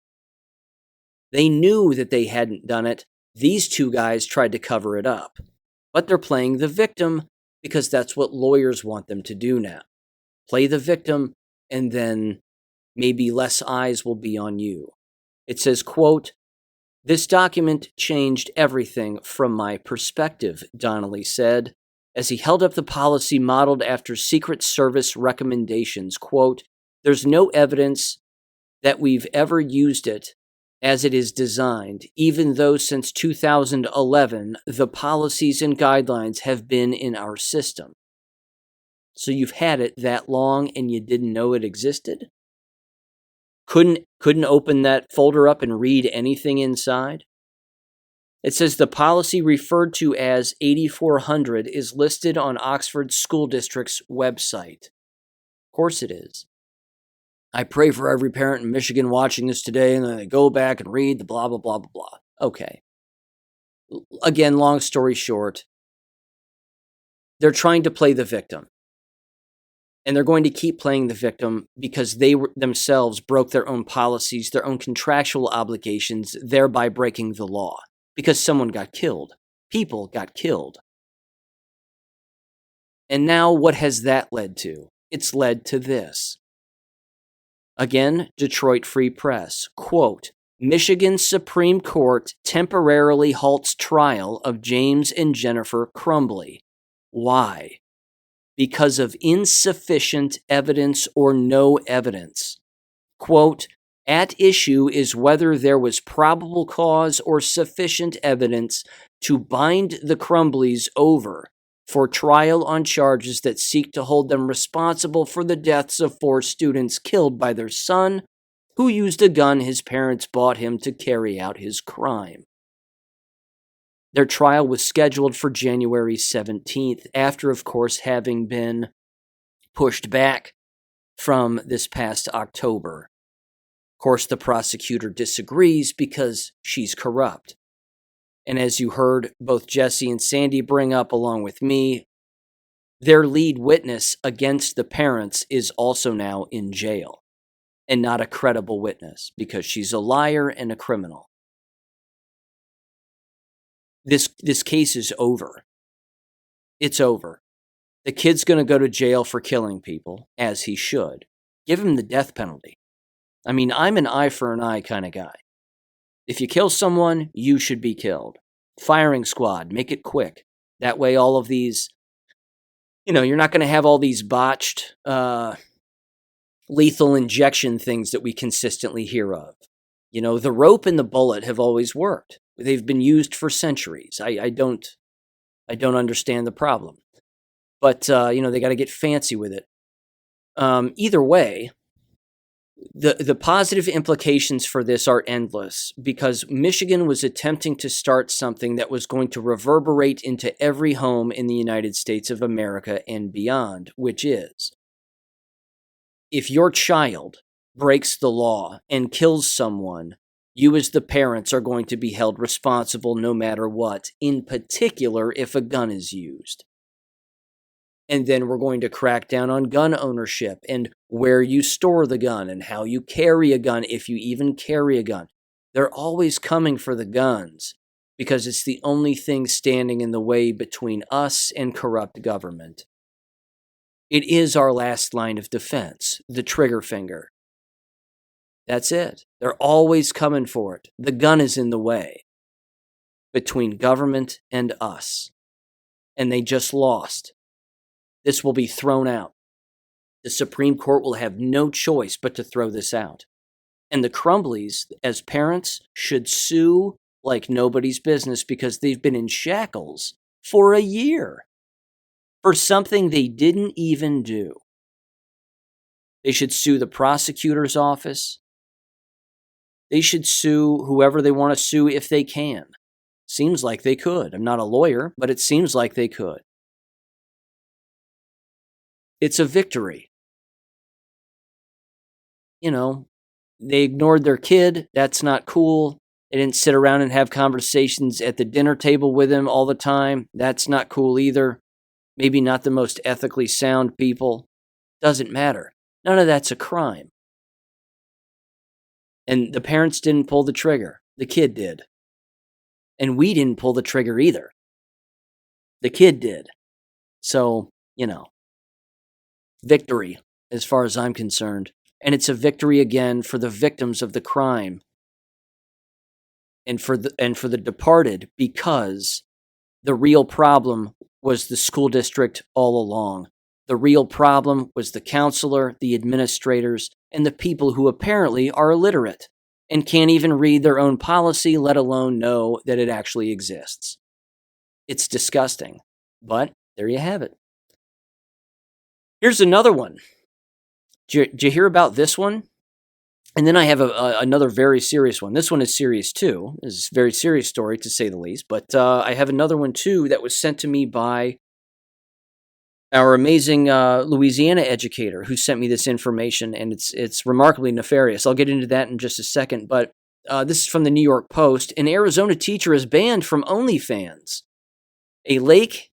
They knew that they hadn't done it. These two guys tried to cover it up, but they're playing the victim because that's what lawyers want them to do now. Play the victim, and then maybe less eyes will be on you. It says, quote, this document changed everything from my perspective, Donnelly said, as he held up the policy modeled after Secret Service recommendations. Quote, there's no evidence that we've ever used it as it is designed, even though since 2011, the policies and guidelines have been in our system. So you've had it that long and you didn't know it existed? Couldn't open that folder up and read anything inside? It says the policy referred to as 8400 is listed on Oxford School District's website. Of course it is. I pray for every parent in Michigan watching this today, and then they go back and read the blah, blah, blah, blah, blah. Okay. Again, long story short, they're trying to play the victim. And they're going to keep playing the victim because they themselves broke their own policies, their own contractual obligations, thereby breaking the law. Because someone got killed. People got killed. And now what has that led to? It's led to this. Again, Detroit Free Press, quote, Michigan Supreme Court temporarily halts trial of James and Jennifer Crumbley. Why? Because of insufficient evidence or no evidence. Quote, at issue is whether there was probable cause or sufficient evidence to bind the Crumbleys over for trial on charges that seek to hold them responsible for the deaths of 4 students killed by their son, who used a gun his parents bought him to carry out his crime. Their trial was scheduled for January 17th, after, of course, having been pushed back from this past October. Of course, the prosecutor disagrees because she's corrupt. And as you heard both Jesse and Sandy bring up along with me, their lead witness against the parents is also now in jail and not a credible witness because she's a liar and a criminal. This case is over. It's over. The kid's going to go to jail for killing people, as he should. Give him the death penalty. I mean, I'm an eye for an eye kind of guy. If you kill someone, you should be killed. Firing squad, make it quick. That way all of these, you're not going to have all these botched lethal injection things that we consistently hear of. The rope and the bullet have always worked. They've been used for centuries. I don't understand the problem. But, they got to get fancy with it. Either way, the positive implications for this are endless because Michigan was attempting to start something that was going to reverberate into every home in the United States of America and beyond, which is, if your child breaks the law and kills someone, you as the parents are going to be held responsible no matter what, in particular if a gun is used. And then we're going to crack down on gun ownership and where you store the gun and how you carry a gun, if you even carry a gun. They're always coming for the guns because it's the only thing standing in the way between us and corrupt government. It is our last line of defense, the trigger finger. That's it. They're always coming for it. The gun is in the way between government and us. And they just lost. This will be thrown out. The Supreme Court will have no choice but to throw this out. And the Crumbleys, as parents, should sue like nobody's business because they've been in shackles for a year for something they didn't even do. They should sue the prosecutor's office. They should sue whoever they want to sue if they can. Seems like they could. I'm not a lawyer, but it seems like they could. It's a victory. They ignored their kid. That's not cool. They didn't sit around and have conversations at the dinner table with him all the time. That's not cool either. Maybe not the most ethically sound people. Doesn't matter. None of that's a crime. And the parents didn't pull the trigger. The kid did. And we didn't pull the trigger either. The kid did. So, victory as far as I'm concerned. And it's a victory again for the victims of the crime and for the departed, because the real problem was the school district all along. The real problem was the counselor, the administrators, and the people who apparently are illiterate and can't even read their own policy, let alone know that it actually exists. It's disgusting, but there you have it. Here's another one. Did you hear about this one? And then I have another very serious one. This one is serious too. This is a very serious story to say the least. But I have another one too that was sent to me by our amazing Louisiana educator who sent me this information, and it's remarkably nefarious. I'll get into that in just a second. But this is from the New York Post. An Arizona teacher is banned from OnlyFans. A Lake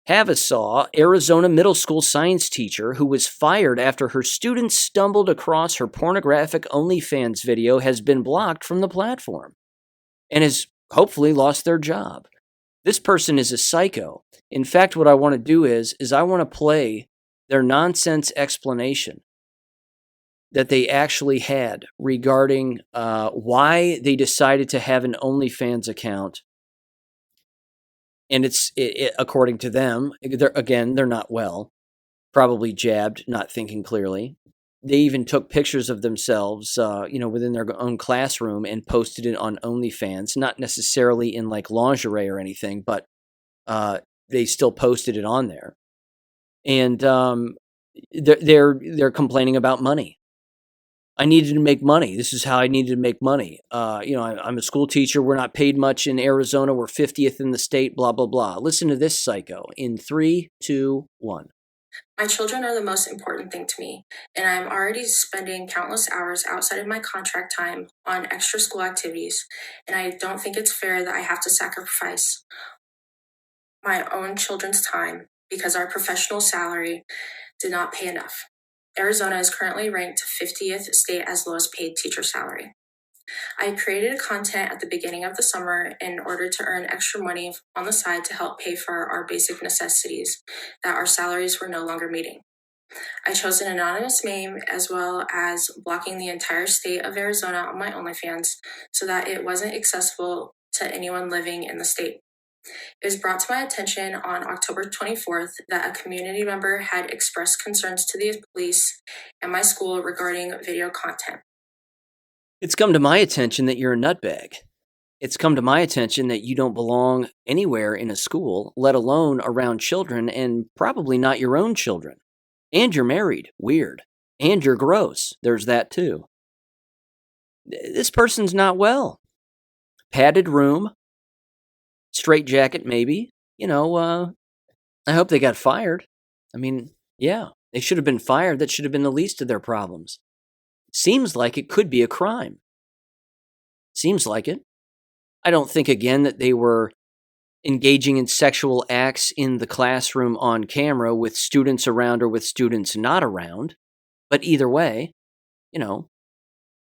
Havasaw, Arizona middle school science teacher who was fired after her students stumbled across her pornographic OnlyFans video has been blocked from the platform and has hopefully lost their job. This person is a psycho. In fact, what I want to do is I want to play their nonsense explanation that they actually had regarding why they decided to have an OnlyFans account. And it's according to them, they're not well, probably jabbed, not thinking clearly. They even took pictures of themselves, within their own classroom and posted it on OnlyFans, not necessarily in like lingerie or anything, but they still posted it on there. And they're complaining about money. I needed to make money. This is how I needed to make money. I'm a school teacher. We're not paid much in Arizona. We're 50th in the state, blah, blah, blah. Listen to this psycho in 3, 2, 1. My children are the most important thing to me, and I'm already spending countless hours outside of my contract time on extra school activities, and I don't think it's fair that I have to sacrifice my own children's time because our professional salary did not pay enough. Arizona is currently ranked 50th state as lowest paid teacher salary. I created content at the beginning of the summer in order to earn extra money on the side to help pay for our basic necessities that our salaries were no longer meeting. I chose an anonymous name as well as blocking the entire state of Arizona on my OnlyFans so that it wasn't accessible to anyone living in the state. It was brought to my attention on October 24th that a community member had expressed concerns to the police and my school regarding video content. It's come to my attention that you're a nutbag. It's come to my attention that you don't belong anywhere in a school, let alone around children, and probably not your own children. And you're married. Weird. And you're gross. There's that too. This person's not well. Padded room. Straight jacket, maybe. I hope they got fired. I mean, yeah, they should have been fired. That should have been the least of their problems. Seems like it could be a crime. Seems like it. I don't think, again, that they were engaging in sexual acts in the classroom on camera with students around or with students not around. But either way,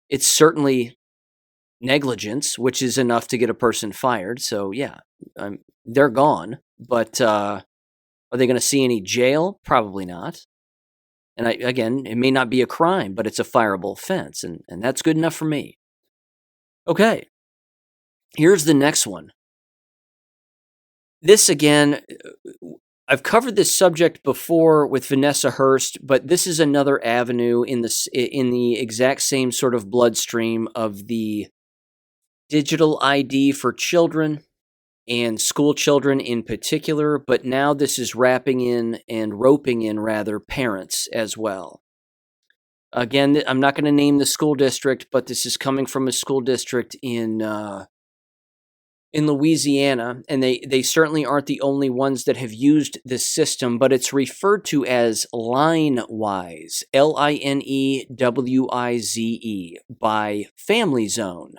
it's certainly negligence, which is enough to get a person fired. So, yeah, they're gone. But are they going to see any jail? Probably not. And again, it may not be a crime, but it's a fireable offense, and that's good enough for me. Okay, here's the next one. This, again, I've covered this subject before with Vanessa Hurst, but this is another avenue in the exact same sort of bloodstream of the digital ID for children and school children in particular, but now this is roping in parents as well. Again, I'm not going to name the school district, but this is coming from a school district in Louisiana, and they certainly aren't the only ones that have used this system, but it's referred to as Linewize, Linewize, by Family Zone,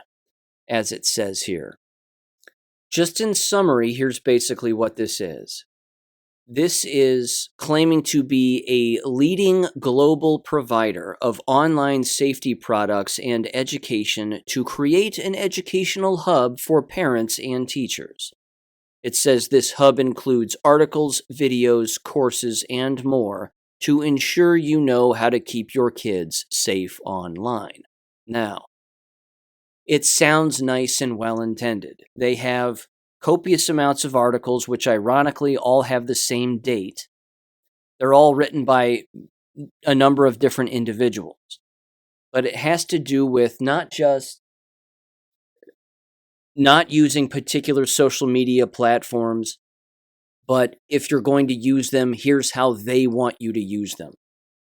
as it says here. Just in summary, here's basically what this is. This is claiming to be a leading global provider of online safety products and education to create an educational hub for parents and teachers. It says this hub includes articles, videos, courses, and more to ensure you know how to keep your kids safe online. Now, it sounds nice and well-intended. They have copious amounts of articles, which ironically all have the same date. They're all written by a number of different individuals. But it has to do with not just not using particular social media platforms, but if you're going to use them, here's how they want you to use them.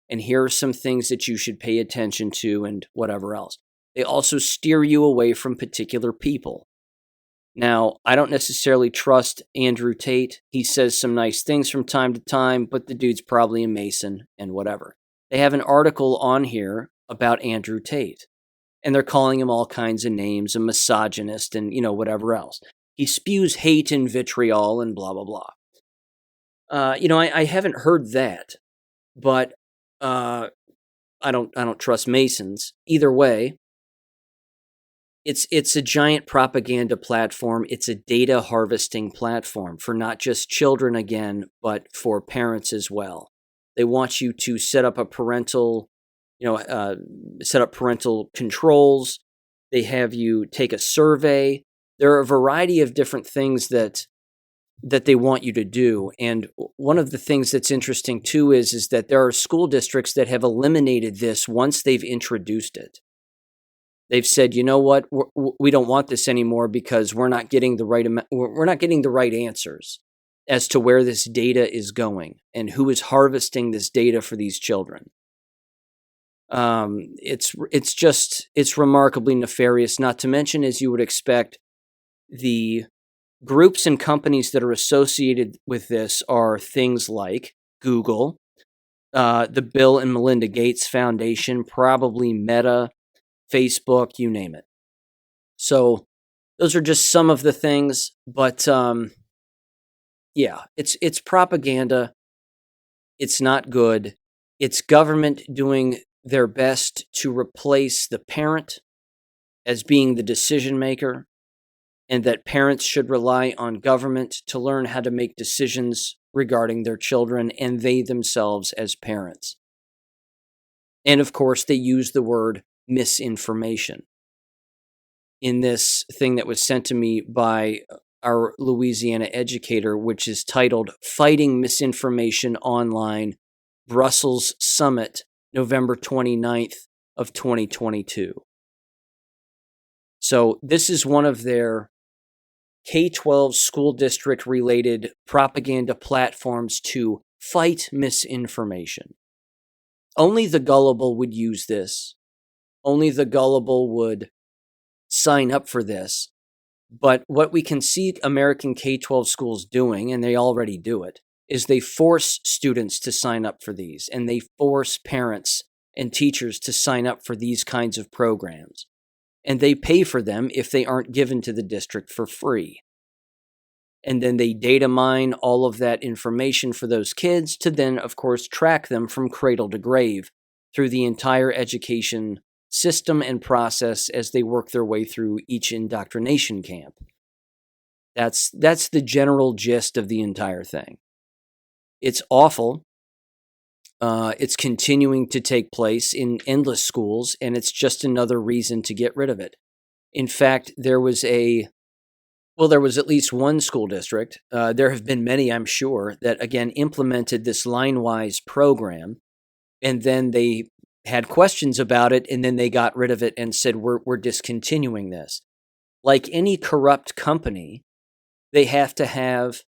And here are some things that you should pay attention to and whatever else. They also steer you away from particular people. Now, I don't necessarily trust Andrew Tate. He says some nice things from time to time, but the dude's probably a Mason and whatever. They have an article on here about Andrew Tate, and they're calling him all kinds of names, a misogynist and, whatever else. He spews hate and vitriol and blah, blah, blah. I haven't heard that, but I don't trust Masons. Either way, it's a giant propaganda platform. It's a data harvesting platform for not just children again, but for parents as well. They want you to set up parental controls. They have you take a survey. There are a variety of different things that they want you to do. And one of the things that's interesting too is that there are school districts that have eliminated this once they've introduced it. They've said, you know what, we don't want this anymore because we're not getting the right answers as to where this data is going and who is harvesting this data for these children. It's remarkably nefarious, not to mention, as you would expect, the groups and companies that are associated with this are things like Google, the Bill and Melinda Gates Foundation, probably Meta, Facebook, you name it. So those are just some of the things, but yeah, it's propaganda. It's not good. It's government doing their best to replace the parent as being the decision maker, and that parents should rely on government to learn how to make decisions regarding their children and they themselves as parents. And of course, they use the word misinformation in this thing that was sent to me by our Louisiana educator, which is titled Fighting Misinformation Online, Brussels Summit, November 29th of 2022. So this is one of their K-12 school district related propaganda platforms to fight misinformation. Only the gullible would use this. Only the gullible would sign up for this. But what we can see American K-12 schools doing, and they already do it, is they force students to sign up for these, and they force parents and teachers to sign up for these kinds of programs. And they pay for them if they aren't given to the district for free. And then they data mine all of that information for those kids to then, of course, track them from cradle to grave through the entire education system and process as they work their way through each indoctrination camp. That's the general gist of the entire thing. It's awful. It's continuing to take place in endless schools, and it's just another reason to get rid of it. In fact, there was at least one school district, there have been many, I'm sure, that again implemented this Linewize program, and then they had questions about it, and then they got rid of it and said, we're discontinuing this. Like any corrupt company, they have to have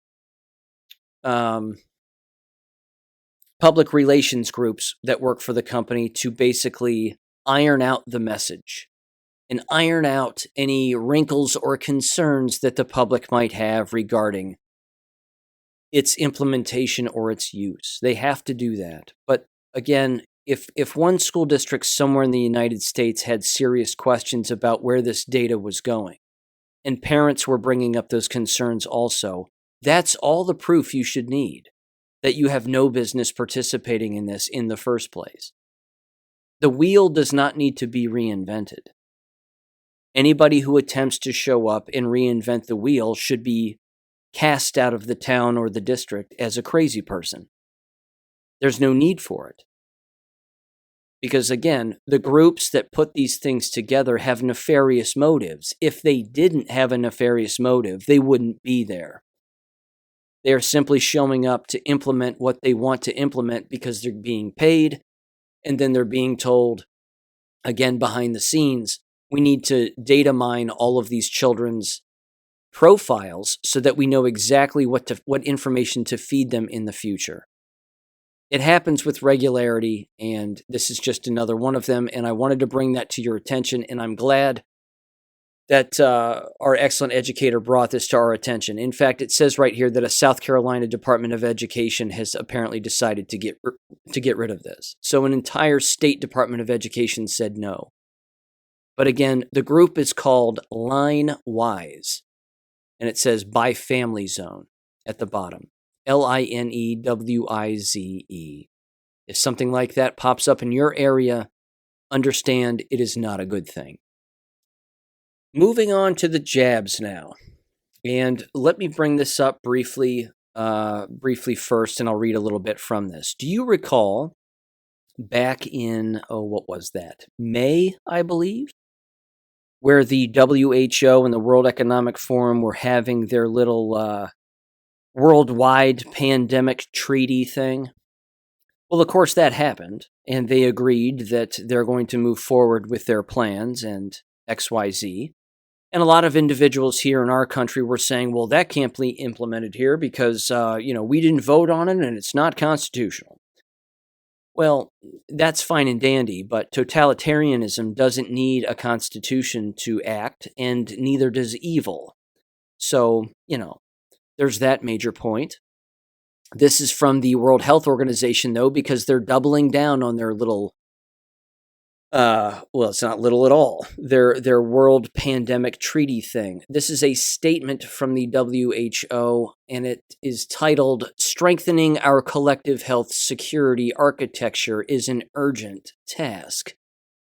public relations groups that work for the company to basically iron out the message and iron out any wrinkles or concerns that the public might have regarding its implementation or its use. They have to do that. But again, if one school district somewhere in the United States had serious questions about where this data was going, and parents were bringing up those concerns also, that's all the proof you should need that you have no business participating in this in the first place. The wheel does not need to be reinvented. Anybody who attempts to show up and reinvent the wheel should be cast out of the town or the district as a crazy person. There's no need for it. Because again, the groups that put these things together have nefarious motives. If they didn't have a nefarious motive, they wouldn't be there. They are simply showing up to implement what they want to implement because they're being paid, and then they're being told, again, behind the scenes, we need to data mine all of these children's profiles so that we know exactly what information to feed them in the future. It happens with regularity, and this is just another one of them, and I wanted to bring that to your attention, and I'm glad that our excellent educator brought this to our attention. In fact, it says right here that a South Carolina Department of Education has apparently decided to get rid of this. So an entire state Department of Education said no. But again, the group is called Linewize, and it says by family zone at the bottom. Linewize. If something like that pops up in your area, understand it is not a good thing. Moving on to the jabs now. And let me bring this up briefly first, and I'll read a little bit from this. Do you recall back in, what was that? May, I believe, where the WHO and the World Economic Forum were having their little worldwide pandemic treaty thing? Well, of course, that happened, and they agreed that they're going to move forward with their plans and XYZ. And a lot of individuals here in our country were saying, well, that can't be implemented here because, we didn't vote on it and it's not constitutional. Well, that's fine and dandy, but totalitarianism doesn't need a constitution to act, and neither does evil. So, there's that major point. This is from the World Health Organization, though, because they're doubling down on their little Well, it's not little at all. Their World Pandemic Treaty thing. This is a statement from the WHO, and it is titled, "Strengthening Our Collective Health Security Architecture is an Urgent Task."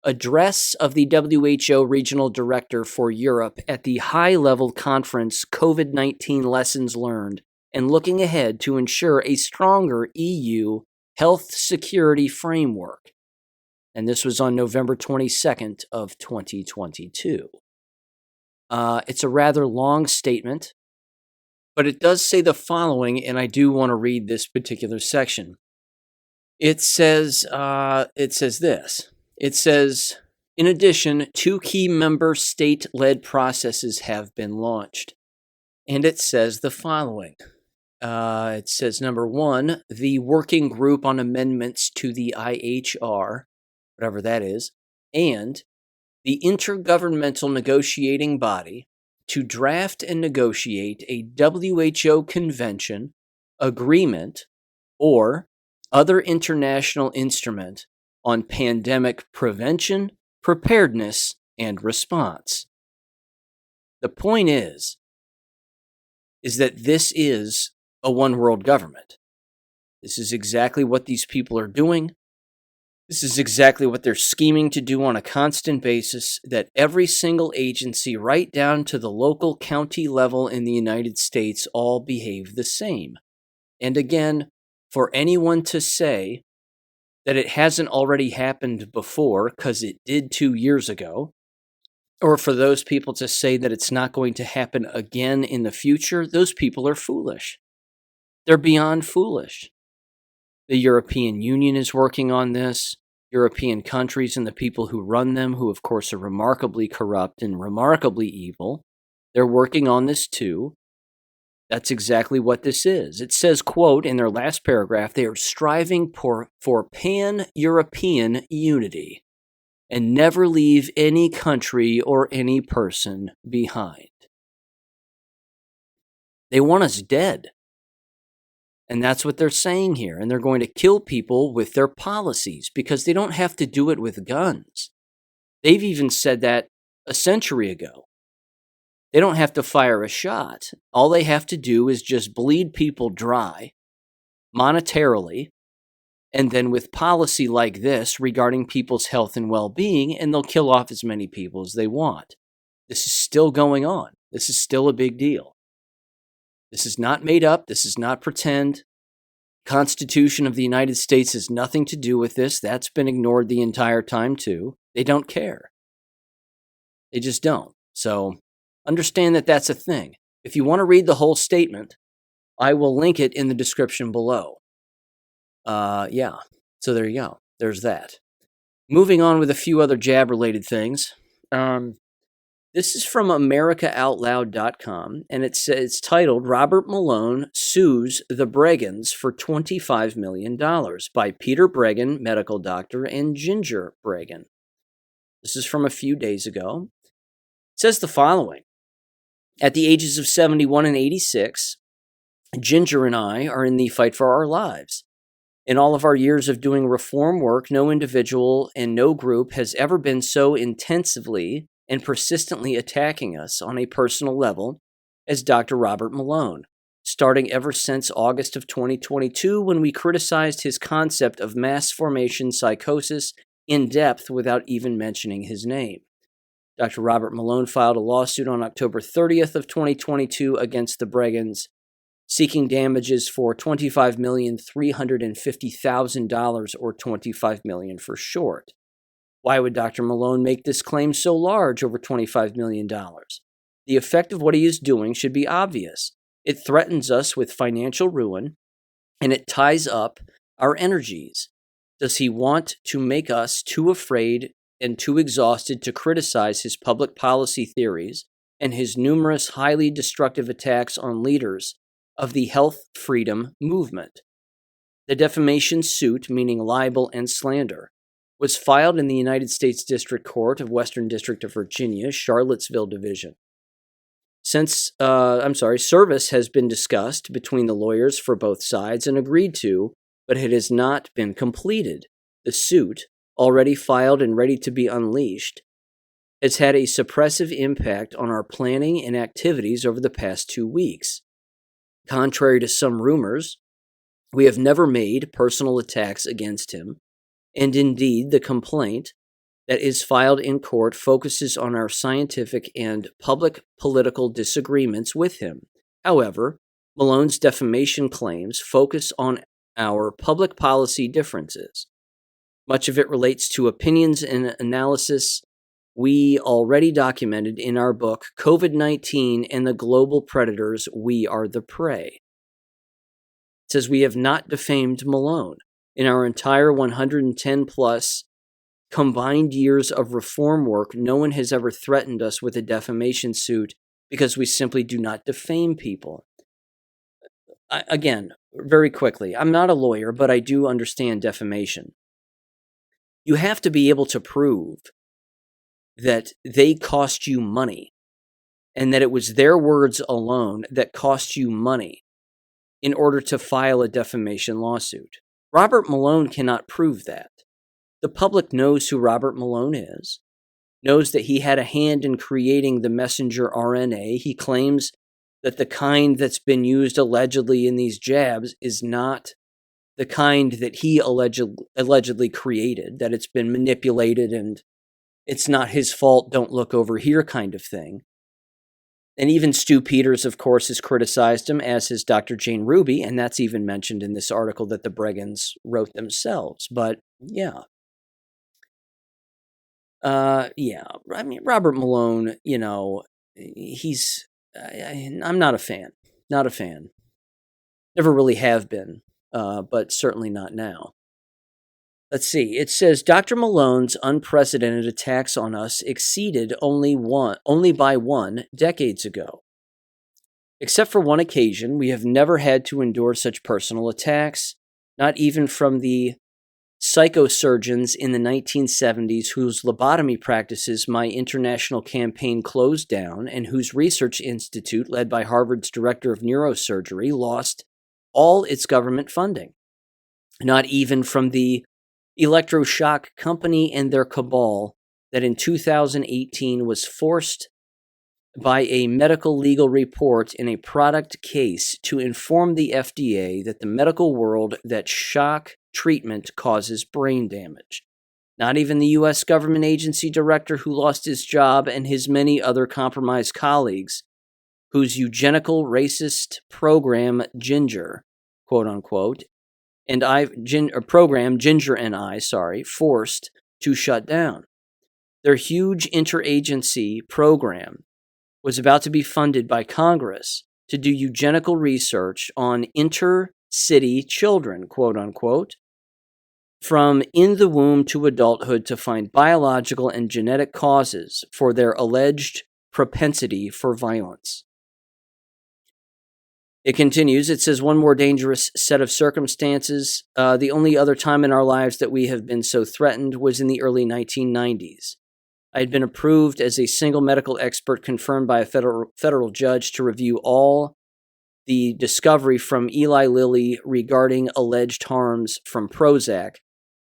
Address of the WHO Regional Director for Europe at the high-level conference COVID-19 Lessons Learned and Looking Ahead to Ensure a Stronger EU Health Security Framework. And this was on November 22nd of 2022. It's a rather long statement, but it does say the following, and I do want to read this particular section. It says this. It says, in addition, 2 key member state-led processes have been launched. And it says the following. It says, number 1, the Working Group on Amendments to the IHR, whatever that is, and the Intergovernmental Negotiating Body to draft and negotiate a WHO convention, agreement, or other international instrument on pandemic prevention, preparedness, and response. The point is that this is a one-world government. This is exactly what these people are doing. This is exactly what they're scheming to do on a constant basis, that every single agency, right down to the local county level in the United States, all behave the same. And again, for anyone to say that it hasn't already happened before, because it did 2 years ago, or for those people to say that it's not going to happen again in the future, those people are foolish. They're beyond foolish. The European Union is working on this. European countries and the people who run them, who of course are remarkably corrupt and remarkably evil, they're working on this too. That's exactly what this is. It says, quote, in their last paragraph, they are striving for pan-European unity and never leave any country or any person behind. They want us dead. And that's what they're saying here. And they're going to kill people with their policies because they don't have to do it with guns. They've even said that a century ago. They don't have to fire a shot. All they have to do is just bleed people dry, monetarily, and then with policy like this regarding people's health and well-being, and they'll kill off as many people as they want. This is still going on. This is still a big deal. This is not made up. This is not pretend. Constitution of the United States has nothing to do with this. That's been ignored the entire time, too. They don't care. They just don't. So understand that that's a thing. If you want to read the whole statement, I will link it in the description below. Yeah. So there you go. There's that. Moving on with a few other jab-related things. This is from AmericaOutloud.com, and it's titled, Robert Malone Sues the Bregans for $25 million by Peter Bregan, medical doctor, and Ginger Bregan. This is from a few days ago. It says the following. At the ages of 71 and 86, Ginger and I are in the fight for our lives. In all of our years of doing reform work, no individual and no group has ever been so intensively and persistently attacking us on a personal level as Dr. Robert Malone, starting ever since August of 2022 when we criticized his concept of mass formation psychosis in depth without even mentioning his name. Dr. Robert Malone filed a lawsuit on October 30th of 2022 against the Bregans, seeking damages for $25,350,000 or $25 million for short. Why would Dr. Malone make this claim so large, over $25 million? The effect of what he is doing should be obvious. It threatens us with financial ruin, and it ties up our energies. Does he want to make us too afraid and too exhausted to criticize his public policy theories and his numerous highly destructive attacks on leaders of the health freedom movement? The defamation suit, meaning libel and slander, was filed in the United States District Court of Western District of Virginia, Charlottesville Division. Service has been discussed between the lawyers for both sides and agreed to, but it has not been completed. The suit, already filed and ready to be unleashed, has had a suppressive impact on our planning and activities over the past 2 weeks. Contrary to some rumors, we have never made personal attacks against him, and indeed the complaint that is filed in court focuses on our scientific and public political disagreements with him. However, Malone's defamation claims focus on our public policy differences. Much of it relates to opinions and analysis we already documented in our book, COVID-19 and the Global Predators, We Are the Prey. It says we have not defamed Malone. In our entire 110-plus combined years of reform work, no one has ever threatened us with a defamation suit because we simply do not defame people. Again, very quickly, I'm not a lawyer, but I do understand defamation. You have to be able to prove that they cost you money and that it was their words alone that cost you money in order to file a defamation lawsuit. Robert Malone cannot prove that. The public knows who Robert Malone is, knows that he had a hand in creating the messenger RNA. He claims that the kind that's been used allegedly in these jabs is not the kind that he allegedly created, that it's been manipulated and it's not his fault, don't look over here kind of thing. And even Stu Peters, of course, has criticized him, as has Dr. Jane Ruby, and that's even mentioned in this article that the Bregans wrote themselves. But yeah. I mean, Robert Malone, he's, I'm not a fan. Not a fan. Never really have been, but certainly not now. Let's see. It says Dr. Malone's unprecedented attacks on us exceeded only by one decades ago. Except for one occasion, we have never had to endure such personal attacks, not even from the psychosurgeons in the 1970s whose lobotomy practices my international campaign closed down and whose research institute, led by Harvard's director of neurosurgery, lost all its government funding. Not even from the electroshock company and their cabal that in 2018 was forced by a medical legal report in a product case to inform the FDA that the medical world that shock treatment causes brain damage. Not even the U.S. government agency director who lost his job and his many other compromised colleagues, whose eugenical racist program Ginger, quote unquote, program Ginger and I, forced to shut down. Their huge interagency program was about to be funded by Congress to do eugenical research on intercity children, quote unquote, from in the womb to adulthood to find biological and genetic causes for their alleged propensity for violence. It continues, it says, one more dangerous set of circumstances. The only other time in our lives that we have been so threatened was in the early 1990s. I had been approved as a single medical expert confirmed by a federal judge to review all the discovery from Eli Lilly regarding alleged harms from Prozac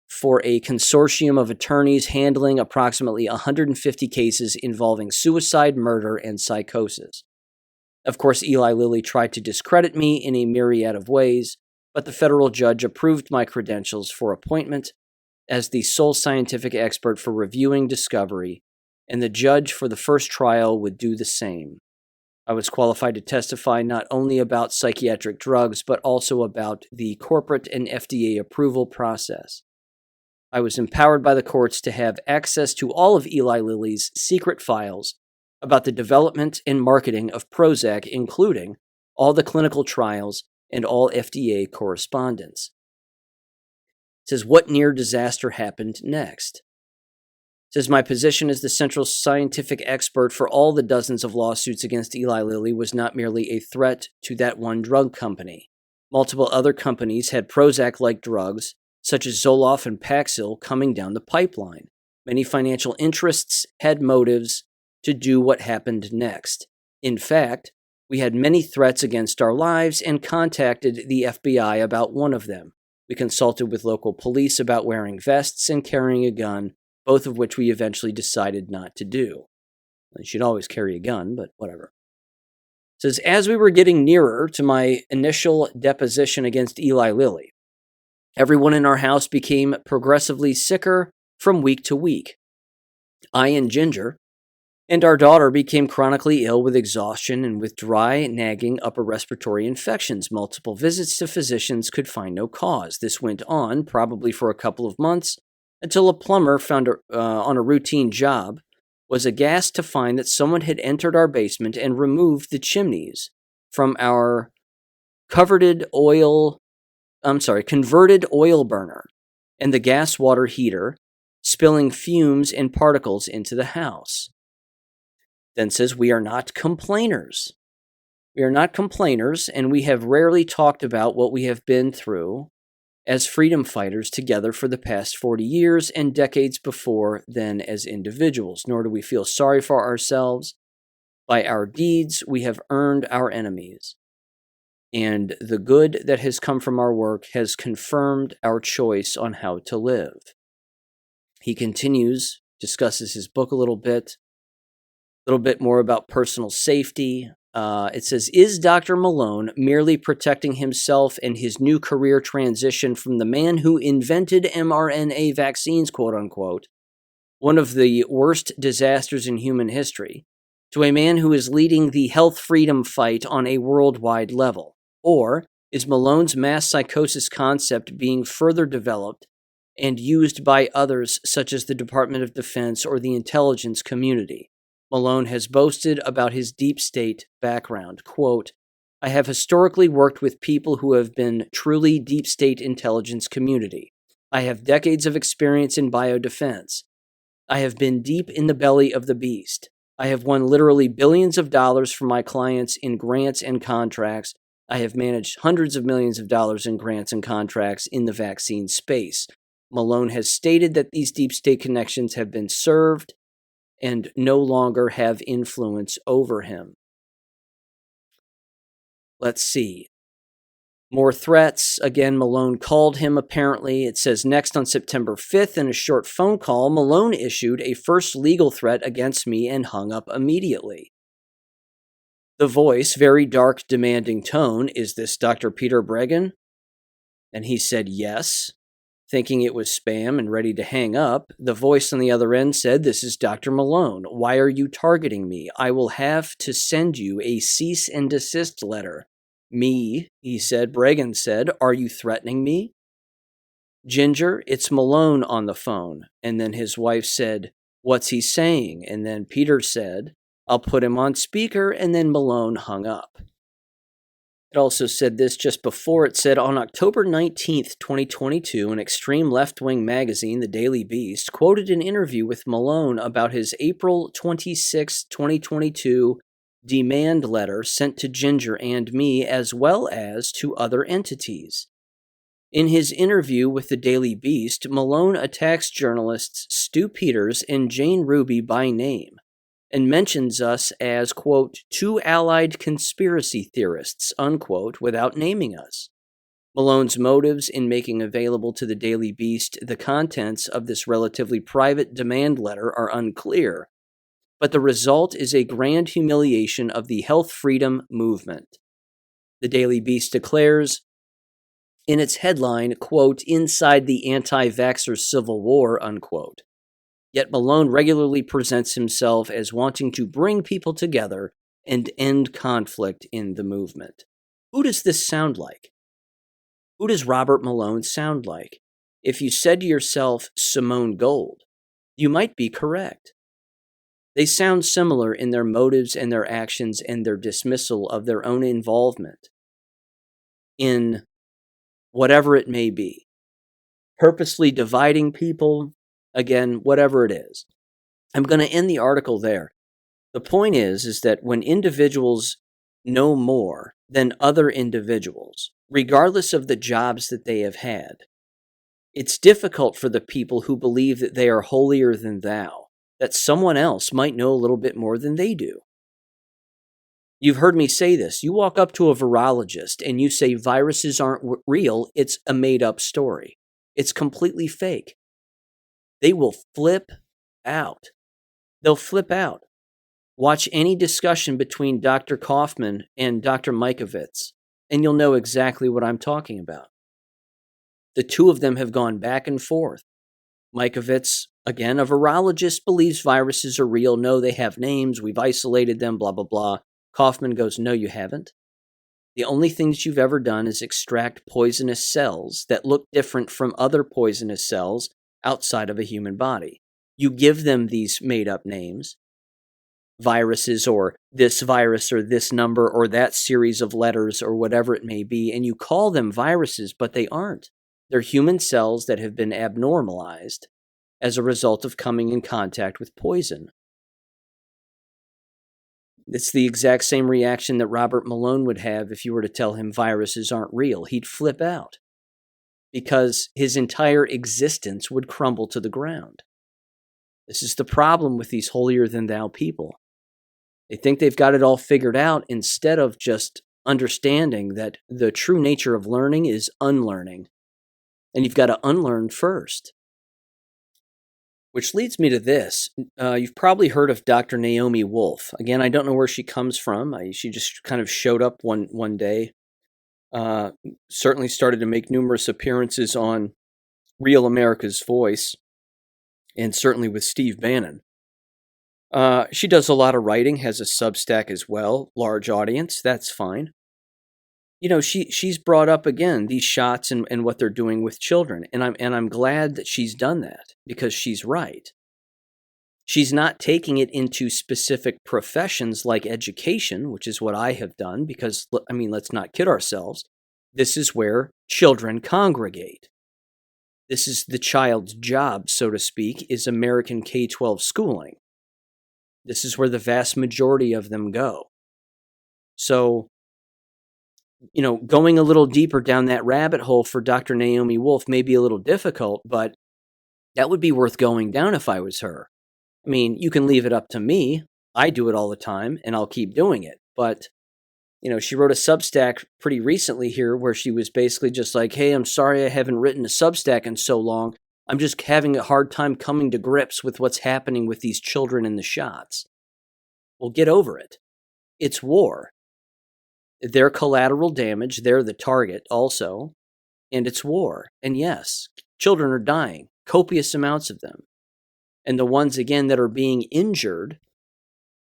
for a consortium of attorneys handling approximately 150 cases involving suicide, murder, and psychosis. Of course, Eli Lilly tried to discredit me in a myriad of ways, but the federal judge approved my credentials for appointment as the sole scientific expert for reviewing discovery, and the judge for the first trial would do the same. I was qualified to testify not only about psychiatric drugs, but also about the corporate and FDA approval process. I was empowered by the courts to have access to all of Eli Lilly's secret files about the development and marketing of Prozac, including all the clinical trials and all FDA correspondence. It says, what near disaster happened next? It says, my position as the central scientific expert for all the dozens of lawsuits against Eli Lilly was not merely a threat to that one drug company. Multiple other companies had Prozac-like drugs, such as Zoloft and Paxil, coming down the pipeline. Many financial interests had motives to do what happened next. In fact, we had many threats against our lives and contacted the FBI about one of them. We consulted with local police about wearing vests and carrying a gun, both of which we eventually decided not to do. You should always carry a gun, but whatever. It says, as we were getting nearer to my initial deposition against Eli Lilly, everyone in our house became progressively sicker from week to week. I and Ginger and our daughter became chronically ill with exhaustion and with dry, nagging upper respiratory infections. Multiple visits to physicians could find no cause. This went on, probably for a couple of months, until a plumber found on a routine job was aghast to find that someone had entered our basement and removed the chimneys from our converted oil burner and the gas water heater, spilling fumes and particles into the house. Then says, we are not complainers. We are not complainers, and we have rarely talked about what we have been through as freedom fighters together for the past 40 years and decades before then as individuals, nor do we feel sorry for ourselves. By our deeds, we have earned our enemies, and the good that has come from our work has confirmed our choice on how to live. He continues, discusses his book a little bit more about personal safety. It says, is Dr. Malone merely protecting himself and his new career transition from the man who invented mRNA vaccines, quote unquote, one of the worst disasters in human history, to a man who is leading the health freedom fight on a worldwide level? Or is Malone's mass psychosis concept being further developed and used by others such as the Department of Defense or the intelligence community? Malone has boasted about his deep state background. Quote, I have historically worked with people who have been truly deep state intelligence community. I have decades of experience in biodefense. I have been deep in the belly of the beast. I have won literally billions of dollars from my clients in grants and contracts. I have managed hundreds of millions of dollars in grants and contracts in the vaccine space. Malone has stated that these deep state connections have been served and no longer have influence over him. Let's see. More threats. Again, Malone called him, apparently. It says, next on September 5th, in a short phone call, Malone issued a first legal threat against me and hung up immediately. The voice, very dark, demanding tone, is this Dr. Peter Breggin? And he said yes. Thinking it was spam and ready to hang up, the voice on the other end said, this is Dr. Malone. Why are you targeting me? I will have to send you a cease and desist letter. Me, he said. Breggin said, are you threatening me? Ginger, it's Malone on the phone. And then his wife said, what's he saying? And then Peter said, I'll put him on speaker, and then Malone hung up. It also said this just before. It said, on October 19th, 2022, an extreme left-wing magazine, The Daily Beast, quoted an interview with Malone about his April 26, 2022 demand letter sent to Ginger and me, as well as to other entities. In his interview with The Daily Beast, Malone attacks journalists Stu Peters and Jane Ruby by name, and mentions us as, quote, two allied conspiracy theorists, unquote, without naming us. Malone's motives in making available to the Daily Beast the contents of this relatively private demand letter are unclear, but the result is a grand humiliation of the health freedom movement. The Daily Beast declares in its headline, quote, inside the anti-vaxxer civil war, unquote. Yet Malone regularly presents himself as wanting to bring people together and end conflict in the movement. Who does this sound like? Who does Robert Malone sound like? If you said to yourself, Simone Gold, you might be correct. They sound similar in their motives and their actions and their dismissal of their own involvement in whatever it may be. Purposely dividing people, again, whatever it is. I'm going to end the article there. The point is that when individuals know more than other individuals, regardless of the jobs that they have had, it's difficult for the people who believe that they are holier than thou, that someone else might know a little bit more than they do. You've heard me say this. You walk up to a virologist and you say viruses aren't real, it's a made-up story. It's completely fake. They will flip out. They'll flip out. Watch any discussion between Dr. Kaufman and Dr. Mikovits, and you'll know exactly what I'm talking about. The two of them have gone back and forth. Mikovits, again, a virologist, believes viruses are real. No, they have names. We've isolated them, blah, blah, blah. Kaufman goes, no, you haven't. The only thing that you've ever done is extract poisonous cells that look different from other poisonous cells outside of a human body. You give them these made-up names, viruses or this virus or this number or that series of letters or whatever it may be, and you call them viruses, but they aren't. They're human cells that have been abnormalized as a result of coming in contact with poison. It's the exact same reaction that Robert Malone would have if you were to tell him viruses aren't real. He'd flip out because his entire existence would crumble to the ground. This is the problem with these holier-than-thou people. They think they've got it all figured out instead of just understanding that the true nature of learning is unlearning. And you've got to unlearn first. Which leads me to this. You've probably heard of Dr. Naomi Wolf. Again, I don't know where she comes from. She just kind of showed up one day. Certainly started to make numerous appearances on Real America's Voice, and certainly with Steve Bannon. She does a lot of writing, has a Substack as well, large audience. That's fine. You know, she's brought up again these shots and what they're doing with children, and I'm glad that she's done that because she's right. She's not taking it into specific professions like education, which is what I have done because, I mean, let's not kid ourselves. This is where children congregate. This is the child's job, so to speak, is American K-12 schooling. This is where the vast majority of them go. So, you know, going a little deeper down that rabbit hole for Dr. Naomi Wolf may be a little difficult, but that would be worth going down if I was her. I mean, you can leave it up to me. I do it all the time, and I'll keep doing it. But, you know, she wrote a Substack pretty recently here where she was basically just like, hey, I'm sorry I haven't written a Substack in so long. I'm just having a hard time coming to grips with what's happening with these children in the shots. Well, get over it. It's war. They're collateral damage. They're the target also. And it's war. And yes, children are dying. Copious amounts of them. And the ones, again, that are being injured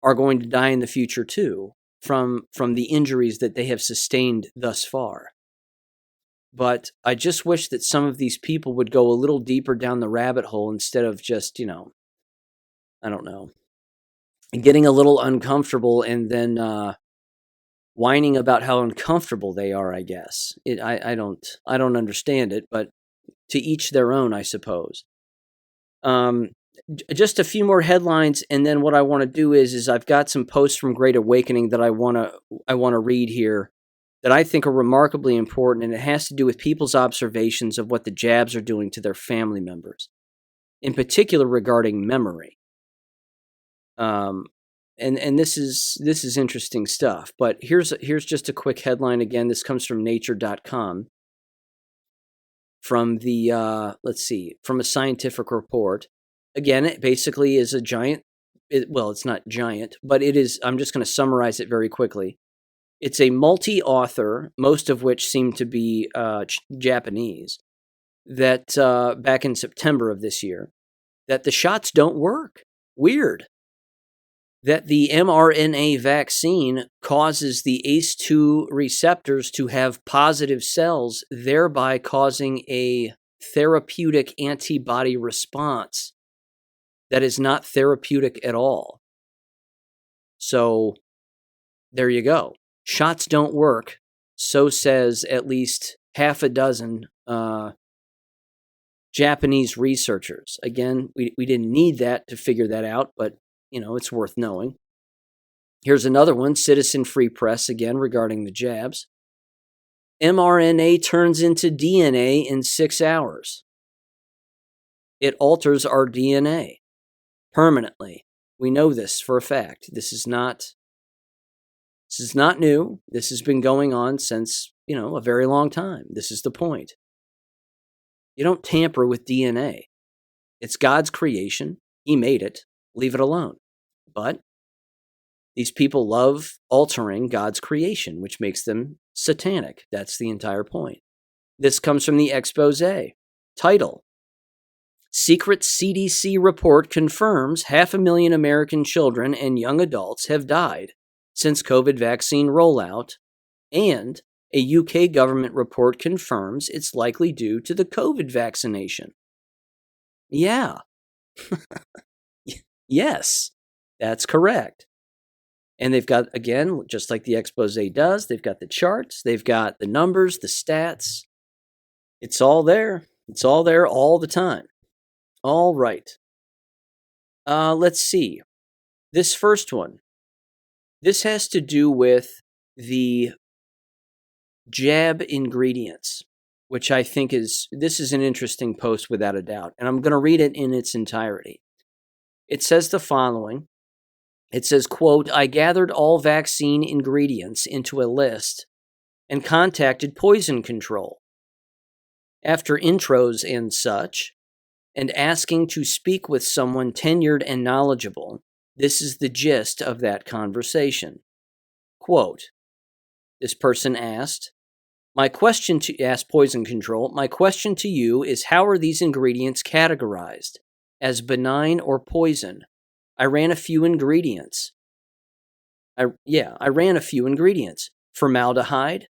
are going to die in the future too from the injuries that they have sustained thus far. But I just wish that some of these people would go a little deeper down the rabbit hole instead of just, you know, I don't know, getting a little uncomfortable and then whining about how uncomfortable they are, I guess. I don't understand it, but to each their own, I suppose. Just a few more headlines, and then what I want to do is I've got some posts from Great Awakening that I want to read here that I think are remarkably important, and it has to do with people's observations of what the jabs are doing to their family members, in particular regarding memory. And this is interesting stuff. But here's just a quick headline again. This comes from Nature.com. From the from a scientific report. Again, it basically is a giant. Well, it's not giant, but it is. I'm just going to summarize it very quickly. It's a multi-author, most of which seem to be Japanese, that back in September of this year, that the shots don't work. Weird. That the mRNA vaccine causes the ACE2 receptors to have positive cells, thereby causing a therapeutic antibody response that is not therapeutic at all. So there you go. Shots don't work. So says at least half a dozen Japanese researchers. Again, we didn't need that to figure that out, but you know, it's worth knowing. Here's another one, Citizen Free Press, again, regarding the jabs. mRNA turns into DNA in 6 hours. It alters our DNA permanently. We know this for a fact. This is not This is not new. This has been going on since, a very long time. This is the point. You don't tamper with DNA. It's God's creation. He made it. Leave it alone. But these people love altering God's creation, which makes them satanic. That's the entire point. This comes from the expose. Title: Secret CDC report confirms 500,000 American children and young adults have died since COVID vaccine rollout, and a UK government report confirms it's likely due to the COVID vaccination. Yeah. Yes, that's correct. And they've got, again, just like the expose does, they've got the charts, they've got the numbers, the stats. It's all there. It's all there all the time. All right. Let's see. This first one. This has to do with the jab ingredients, which I think this is an interesting post without a doubt. And I'm going to read it in its entirety. It says the following. It says, quote, I gathered all vaccine ingredients into a list and contacted poison control. After intros and such, and asking to speak with someone tenured and knowledgeable, this is the gist of that conversation. Quote, this person asked Poison Control, my question to you is, how are these ingredients categorized? As benign or poison? I ran a few ingredients. Formaldehyde,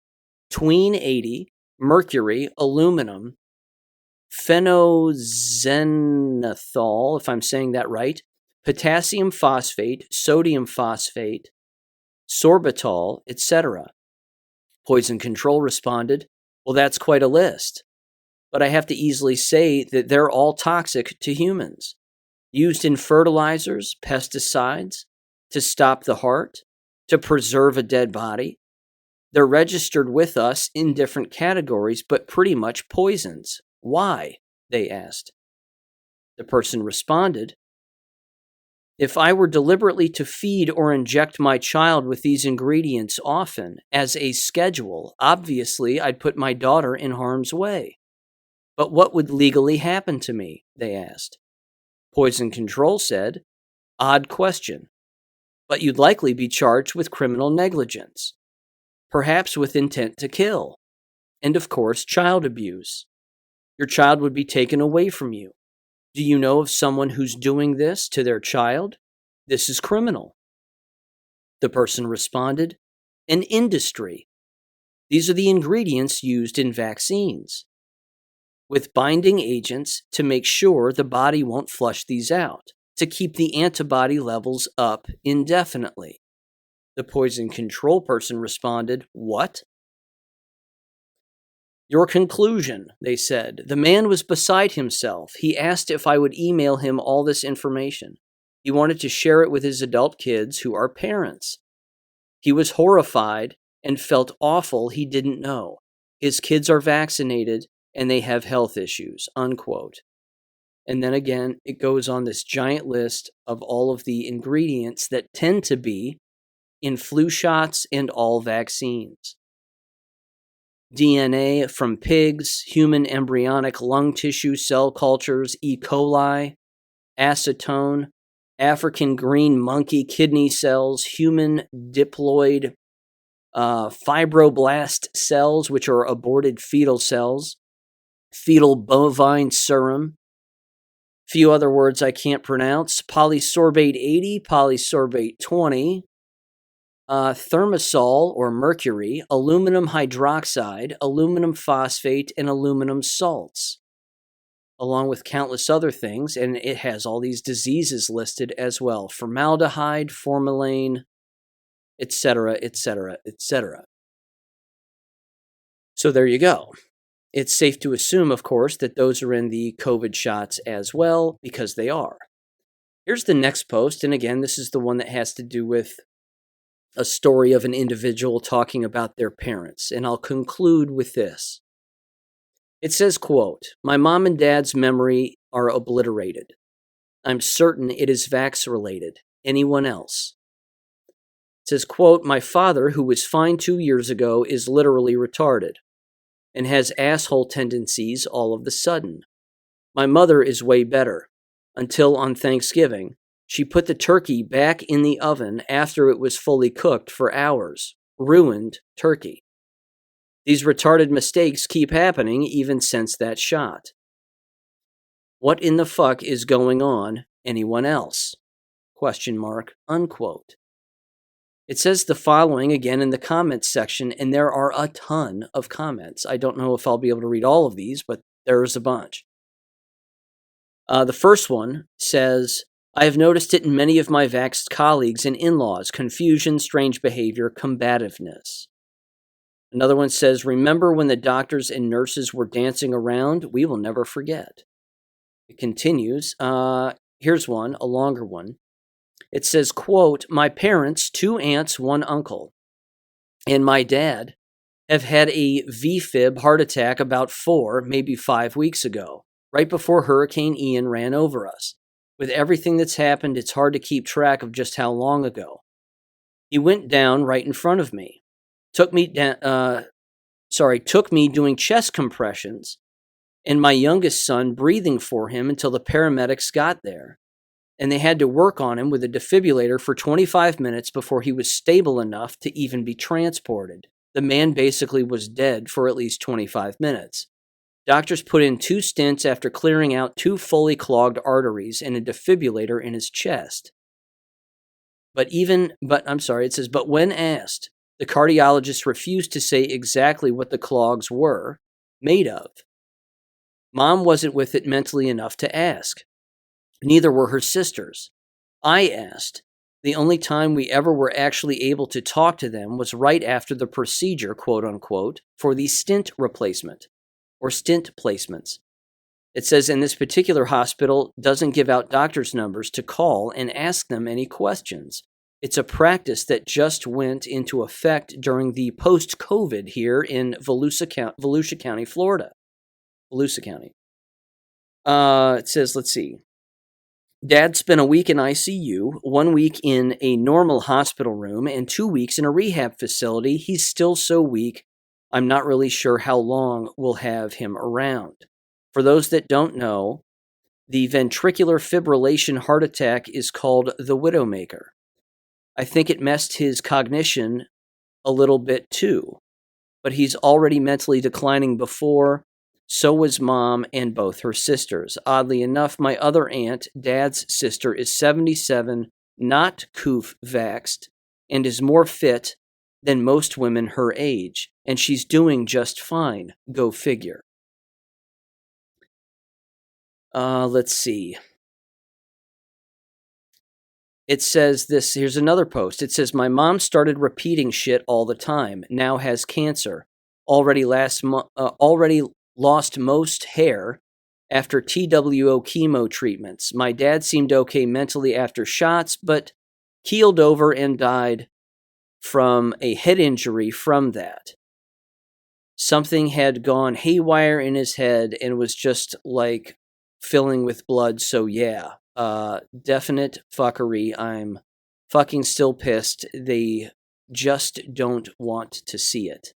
tween 80, mercury, aluminum, phenoxyethanol, if I'm saying that right, potassium phosphate, sodium phosphate, sorbitol, etc. Poison Control responded, well, that's quite a list, but I have to easily say that they're all toxic to humans. Used in fertilizers, pesticides, to stop the heart, to preserve a dead body. They're registered with us in different categories, but pretty much poisons. Why? They asked. The person responded, if I were deliberately to feed or inject my child with these ingredients often, as a schedule, obviously I'd put my daughter in harm's way. But what would legally happen to me? They asked. Poison Control said, odd question, but you'd likely be charged with criminal negligence, perhaps with intent to kill, and of course child abuse. Your child would be taken away from you. Do you know of someone who's doing this to their child? This is criminal. The person responded, an industry. These are the ingredients used in vaccines, with binding agents to make sure the body won't flush these out, to keep the antibody levels up indefinitely. The Poison Control person responded, what? Your conclusion, they said. The man was beside himself. He asked if I would email him all this information. He wanted to share it with his adult kids who are parents. He was horrified and felt awful he didn't know. His kids are vaccinated and they have health issues, unquote. And then again, it goes on this giant list of all of the ingredients that tend to be in flu shots and all vaccines. DNA from pigs, human embryonic lung tissue cell cultures, E. coli, acetone, African green monkey kidney cells, human diploid fibroblast cells, which are aborted fetal cells, fetal bovine serum, few other words I can't pronounce, polysorbate 80, polysorbate 20, thermosol or mercury, aluminum hydroxide, aluminum phosphate, and aluminum salts, along with countless other things, and it has all these diseases listed as well, formaldehyde, formalin, etc., etc., etc. So there you go. It's safe to assume, of course, that those are in the COVID shots as well, because they are. Here's the next post, and again, this is the one that has to do with a story of an individual talking about their parents, and I'll conclude with this. It says, quote, my mom and dad's memory are obliterated. I'm certain it is vax-related. Anyone else? says, quote, my father, who was fine 2 years ago, is literally retarded and has asshole tendencies all of the sudden. My mother is way better. Until on Thanksgiving, she put the turkey back in the oven after it was fully cooked for hours. Ruined turkey. These retarded mistakes keep happening even since that shot. What in the fuck is going on? Anyone else? Question mark, unquote. It says the following again in the comments section, and there are a ton of comments. I don't know if I'll be able to read all of these, but there's a bunch. The first one says, I have noticed it in many of my vaxxed colleagues and in-laws, confusion, strange behavior, combativeness. Another one says, remember when the doctors and nurses were dancing around? We will never forget. It continues. Here's one, a longer one. It says, quote, my parents, 2 aunts, 1 uncle, and my dad have had a VFib heart attack about 4, maybe 5 weeks ago, right before Hurricane Ian ran over us. With everything that's happened, it's hard to keep track of just how long ago. He went down right in front of me. Took me doing chest compressions and my youngest son breathing for him until the paramedics got there. And they had to work on him with a defibrillator for 25 minutes before he was stable enough to even be transported. The man basically was dead for at least 25 minutes. Doctors put in 2 stents after clearing out 2 fully clogged arteries and a defibrillator in his chest. But when asked, the cardiologist refused to say exactly what the clogs were made of. Mom wasn't with it mentally enough to ask. Neither were her sisters. I asked. The only time we ever were actually able to talk to them was right after the procedure, quote unquote, for the stent replacement or stent placements. It says in this particular hospital doesn't give out doctors' numbers to call and ask them any questions. It's a practice that just went into effect during the post-COVID here in Volusia County, Florida. Volusia County. It says, let's see. Dad spent a week in ICU, 1 week in a normal hospital room, and 2 weeks in a rehab facility. He's still so weak, I'm not really sure how long we'll have him around. For those that don't know, the ventricular fibrillation heart attack is called the Widowmaker. I think it messed his cognition a little bit too, but he's already mentally declining before. So was Mom and both her sisters. Oddly enough, my other aunt, Dad's sister, is 77, not coof vaxxed, and is more fit than most women her age, and she's doing just fine. Go figure. Let's see. It says this, here's another post. It says, my mom started repeating shit all the time, now has cancer, already lost most hair after TWO chemo treatments. My dad seemed okay mentally after shots, but keeled over and died from a head injury from that. Something had gone haywire in his head and was just like filling with blood, so yeah. Definite fuckery. I'm fucking still pissed. They just don't want to see it.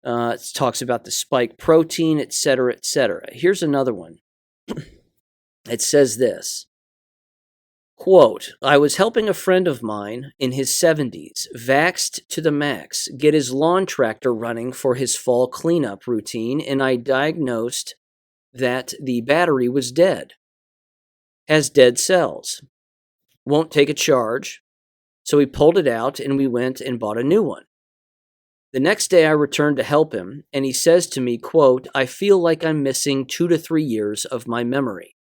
It talks about the spike protein, etc., etc. Here's another one. It says this. Quote, I was helping a friend of mine in his 70s, vaxxed to the max, get his lawn tractor running for his fall cleanup routine, and I diagnosed that the battery was dead. Has dead cells. Won't take a charge. So we pulled it out and we went and bought a new one. The next day I returned to help him, and he says to me, quote, I feel like I'm missing 2 to 3 years of my memory.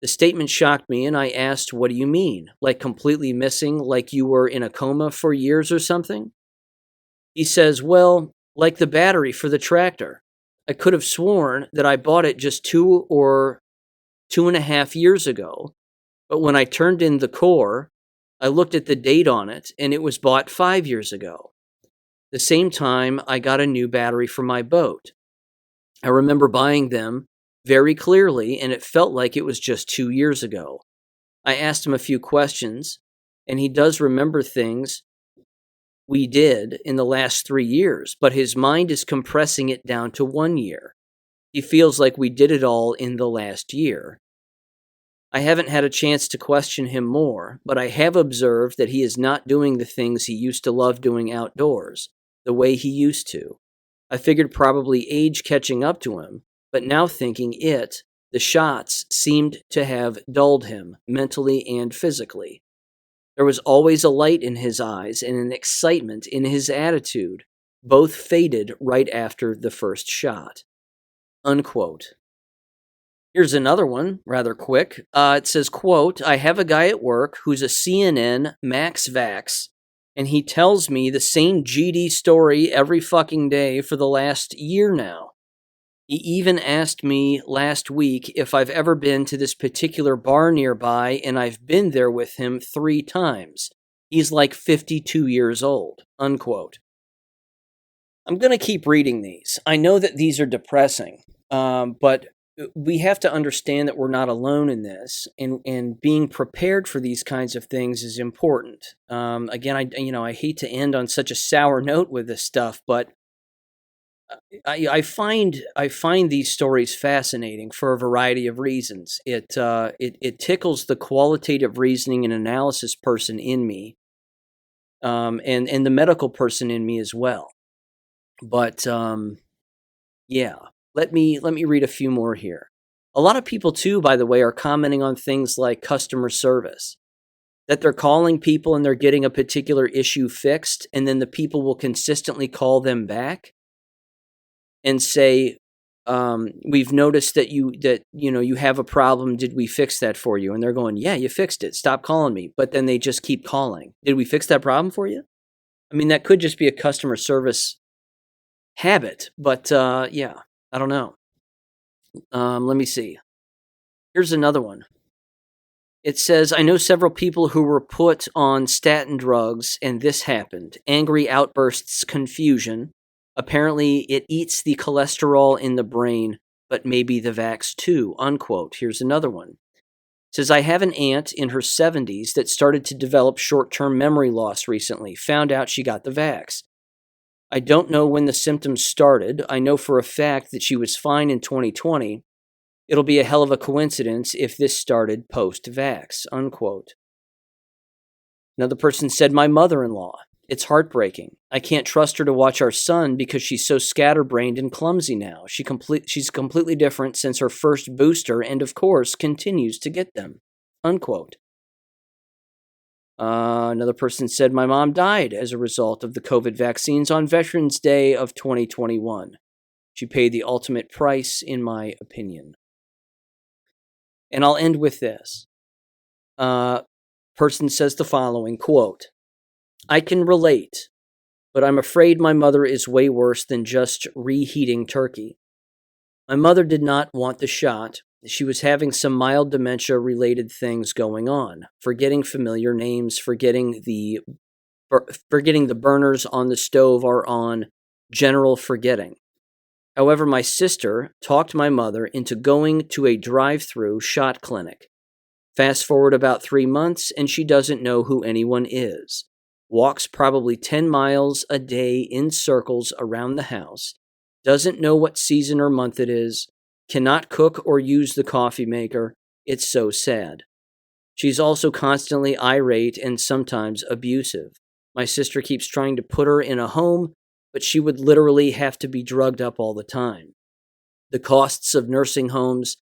The statement shocked me, and I asked, what do you mean? Like completely missing, like you were in a coma for years or something? He says, well, like the battery for the tractor. I could have sworn that I bought it just 2 or 2.5 years ago, but when I turned in the core, I looked at the date on it, and it was bought 5 years ago. The same time I got a new battery for my boat. I remember buying them very clearly, and it felt like it was just 2 years ago. I asked him a few questions, and he does remember things we did in the last 3 years, but his mind is compressing it down to 1 year. He feels like we did it all in the last year. I haven't had a chance to question him more, but I have observed that he is not doing the things he used to love doing outdoors, the way he used to. I figured probably age catching up to him, but now thinking the shots seemed to have dulled him mentally and physically. There was always a light in his eyes and an excitement in his attitude. Both faded right after the first shot. Unquote. Here's another one, rather quick. It says, quote, I have a guy at work who's a CNN Max Vax, and he tells me the same GD story every fucking day for the last year now. He even asked me last week if I've ever been to this particular bar nearby, and I've been there with him 3 times. He's like 52 years old, unquote. I'm going to keep reading these. I know that these are depressing, but we have to understand that we're not alone in this, and being prepared for these kinds of things is important. Again, I hate to end on such a sour note with this stuff, but I find these stories fascinating for a variety of reasons. It tickles the qualitative reasoning and analysis person in me, and the medical person in me as well. But yeah, let me read a few more here. A lot of people too, by the way, are commenting on things like customer service, that they're calling people and they're getting a particular issue fixed, and then the people will consistently call them back and say, we've noticed that you have a problem. Did we fix that for you? And they're going, yeah, you fixed it. Stop calling me. But then they just keep calling. Did we fix that problem for you? I mean, that could just be a customer service habit, but yeah, I don't know. Let me see. Here's another one. It says, I know several people who were put on statin drugs and this happened. Angry outbursts, confusion. Apparently, it eats the cholesterol in the brain, but maybe the vax too, unquote. Here's another one. It says, I have an aunt in her 70s that started to develop short-term memory loss recently. Found out she got the vax. I don't know when the symptoms started. I know for a fact that she was fine in 2020. It'll be a hell of a coincidence if this started post-vax, unquote. Another person said, my mother-in-law. It's heartbreaking. I can't trust her to watch our son because she's so scatterbrained and clumsy now. She's completely different since her first booster and, of course, continues to get them, unquote. Another person said, my mom died as a result of the COVID vaccines on Veterans Day of 2021. She paid the ultimate price, in my opinion. And I'll end with this. Person says the following, quote, I can relate, but I'm afraid my mother is way worse than just reheating turkey. My mother did not want the shot. She was having some mild dementia-related things going on, forgetting familiar names, forgetting the burners on the stove are on, general forgetting. However, my sister talked my mother into going to a drive-through shot clinic. Fast forward about 3 months, and she doesn't know who anyone is. Walks probably 10 miles a day in circles around the house. Doesn't know what season or month it is. Cannot cook or use the coffee maker. It's so sad. She's also constantly irate and sometimes abusive. My sister keeps trying to put her in a home, but she would literally have to be drugged up all the time. The costs of nursing homes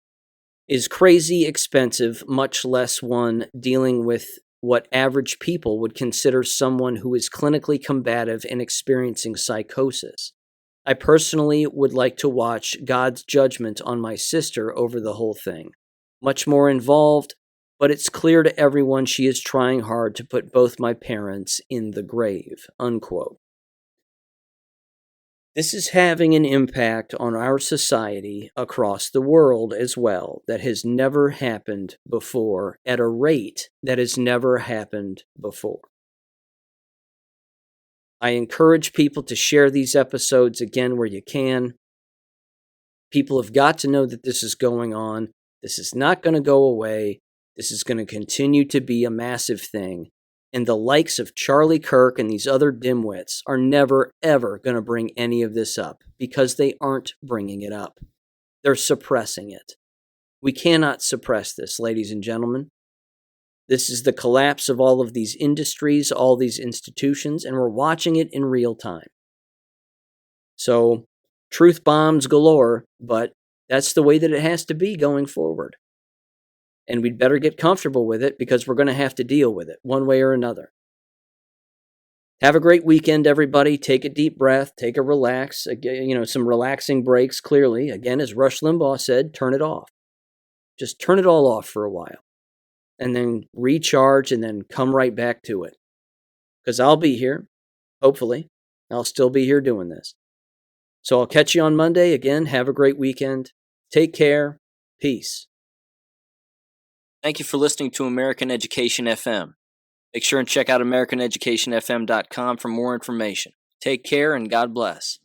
is crazy expensive, much less one dealing with what average people would consider someone who is clinically combative and experiencing psychosis. I personally would like to watch God's judgment on my sister over the whole thing. Much more involved, but it's clear to everyone she is trying hard to put both my parents in the grave, unquote. This is having an impact on our society across the world as well that has never happened before, at a rate that has never happened before. I encourage people to share these episodes again where you can. People have got to know that this is going on. This is not going to go away. This is going to continue to be a massive thing. And the likes of Charlie Kirk and these other dimwits are never, ever going to bring any of this up because they aren't bringing it up. They're suppressing it. We cannot suppress this, ladies and gentlemen. This is the collapse of all of these industries, all these institutions, and we're watching it in real time. So, truth bombs galore, but that's the way that it has to be going forward. And we'd better get comfortable with it because we're going to have to deal with it one way or another. Have a great weekend, everybody. Take a deep breath. Take a relax. Some relaxing breaks, clearly. Again, as Rush Limbaugh said, turn it off. Just turn it all off for a while. And then recharge and then come right back to it. Because I'll be here, hopefully. I'll still be here doing this. So I'll catch you on Monday. Again, have a great weekend. Take care. Peace. Thank you for listening to American Education FM. Make sure and check out AmericanEducationFM.com for more information. Take care and God bless.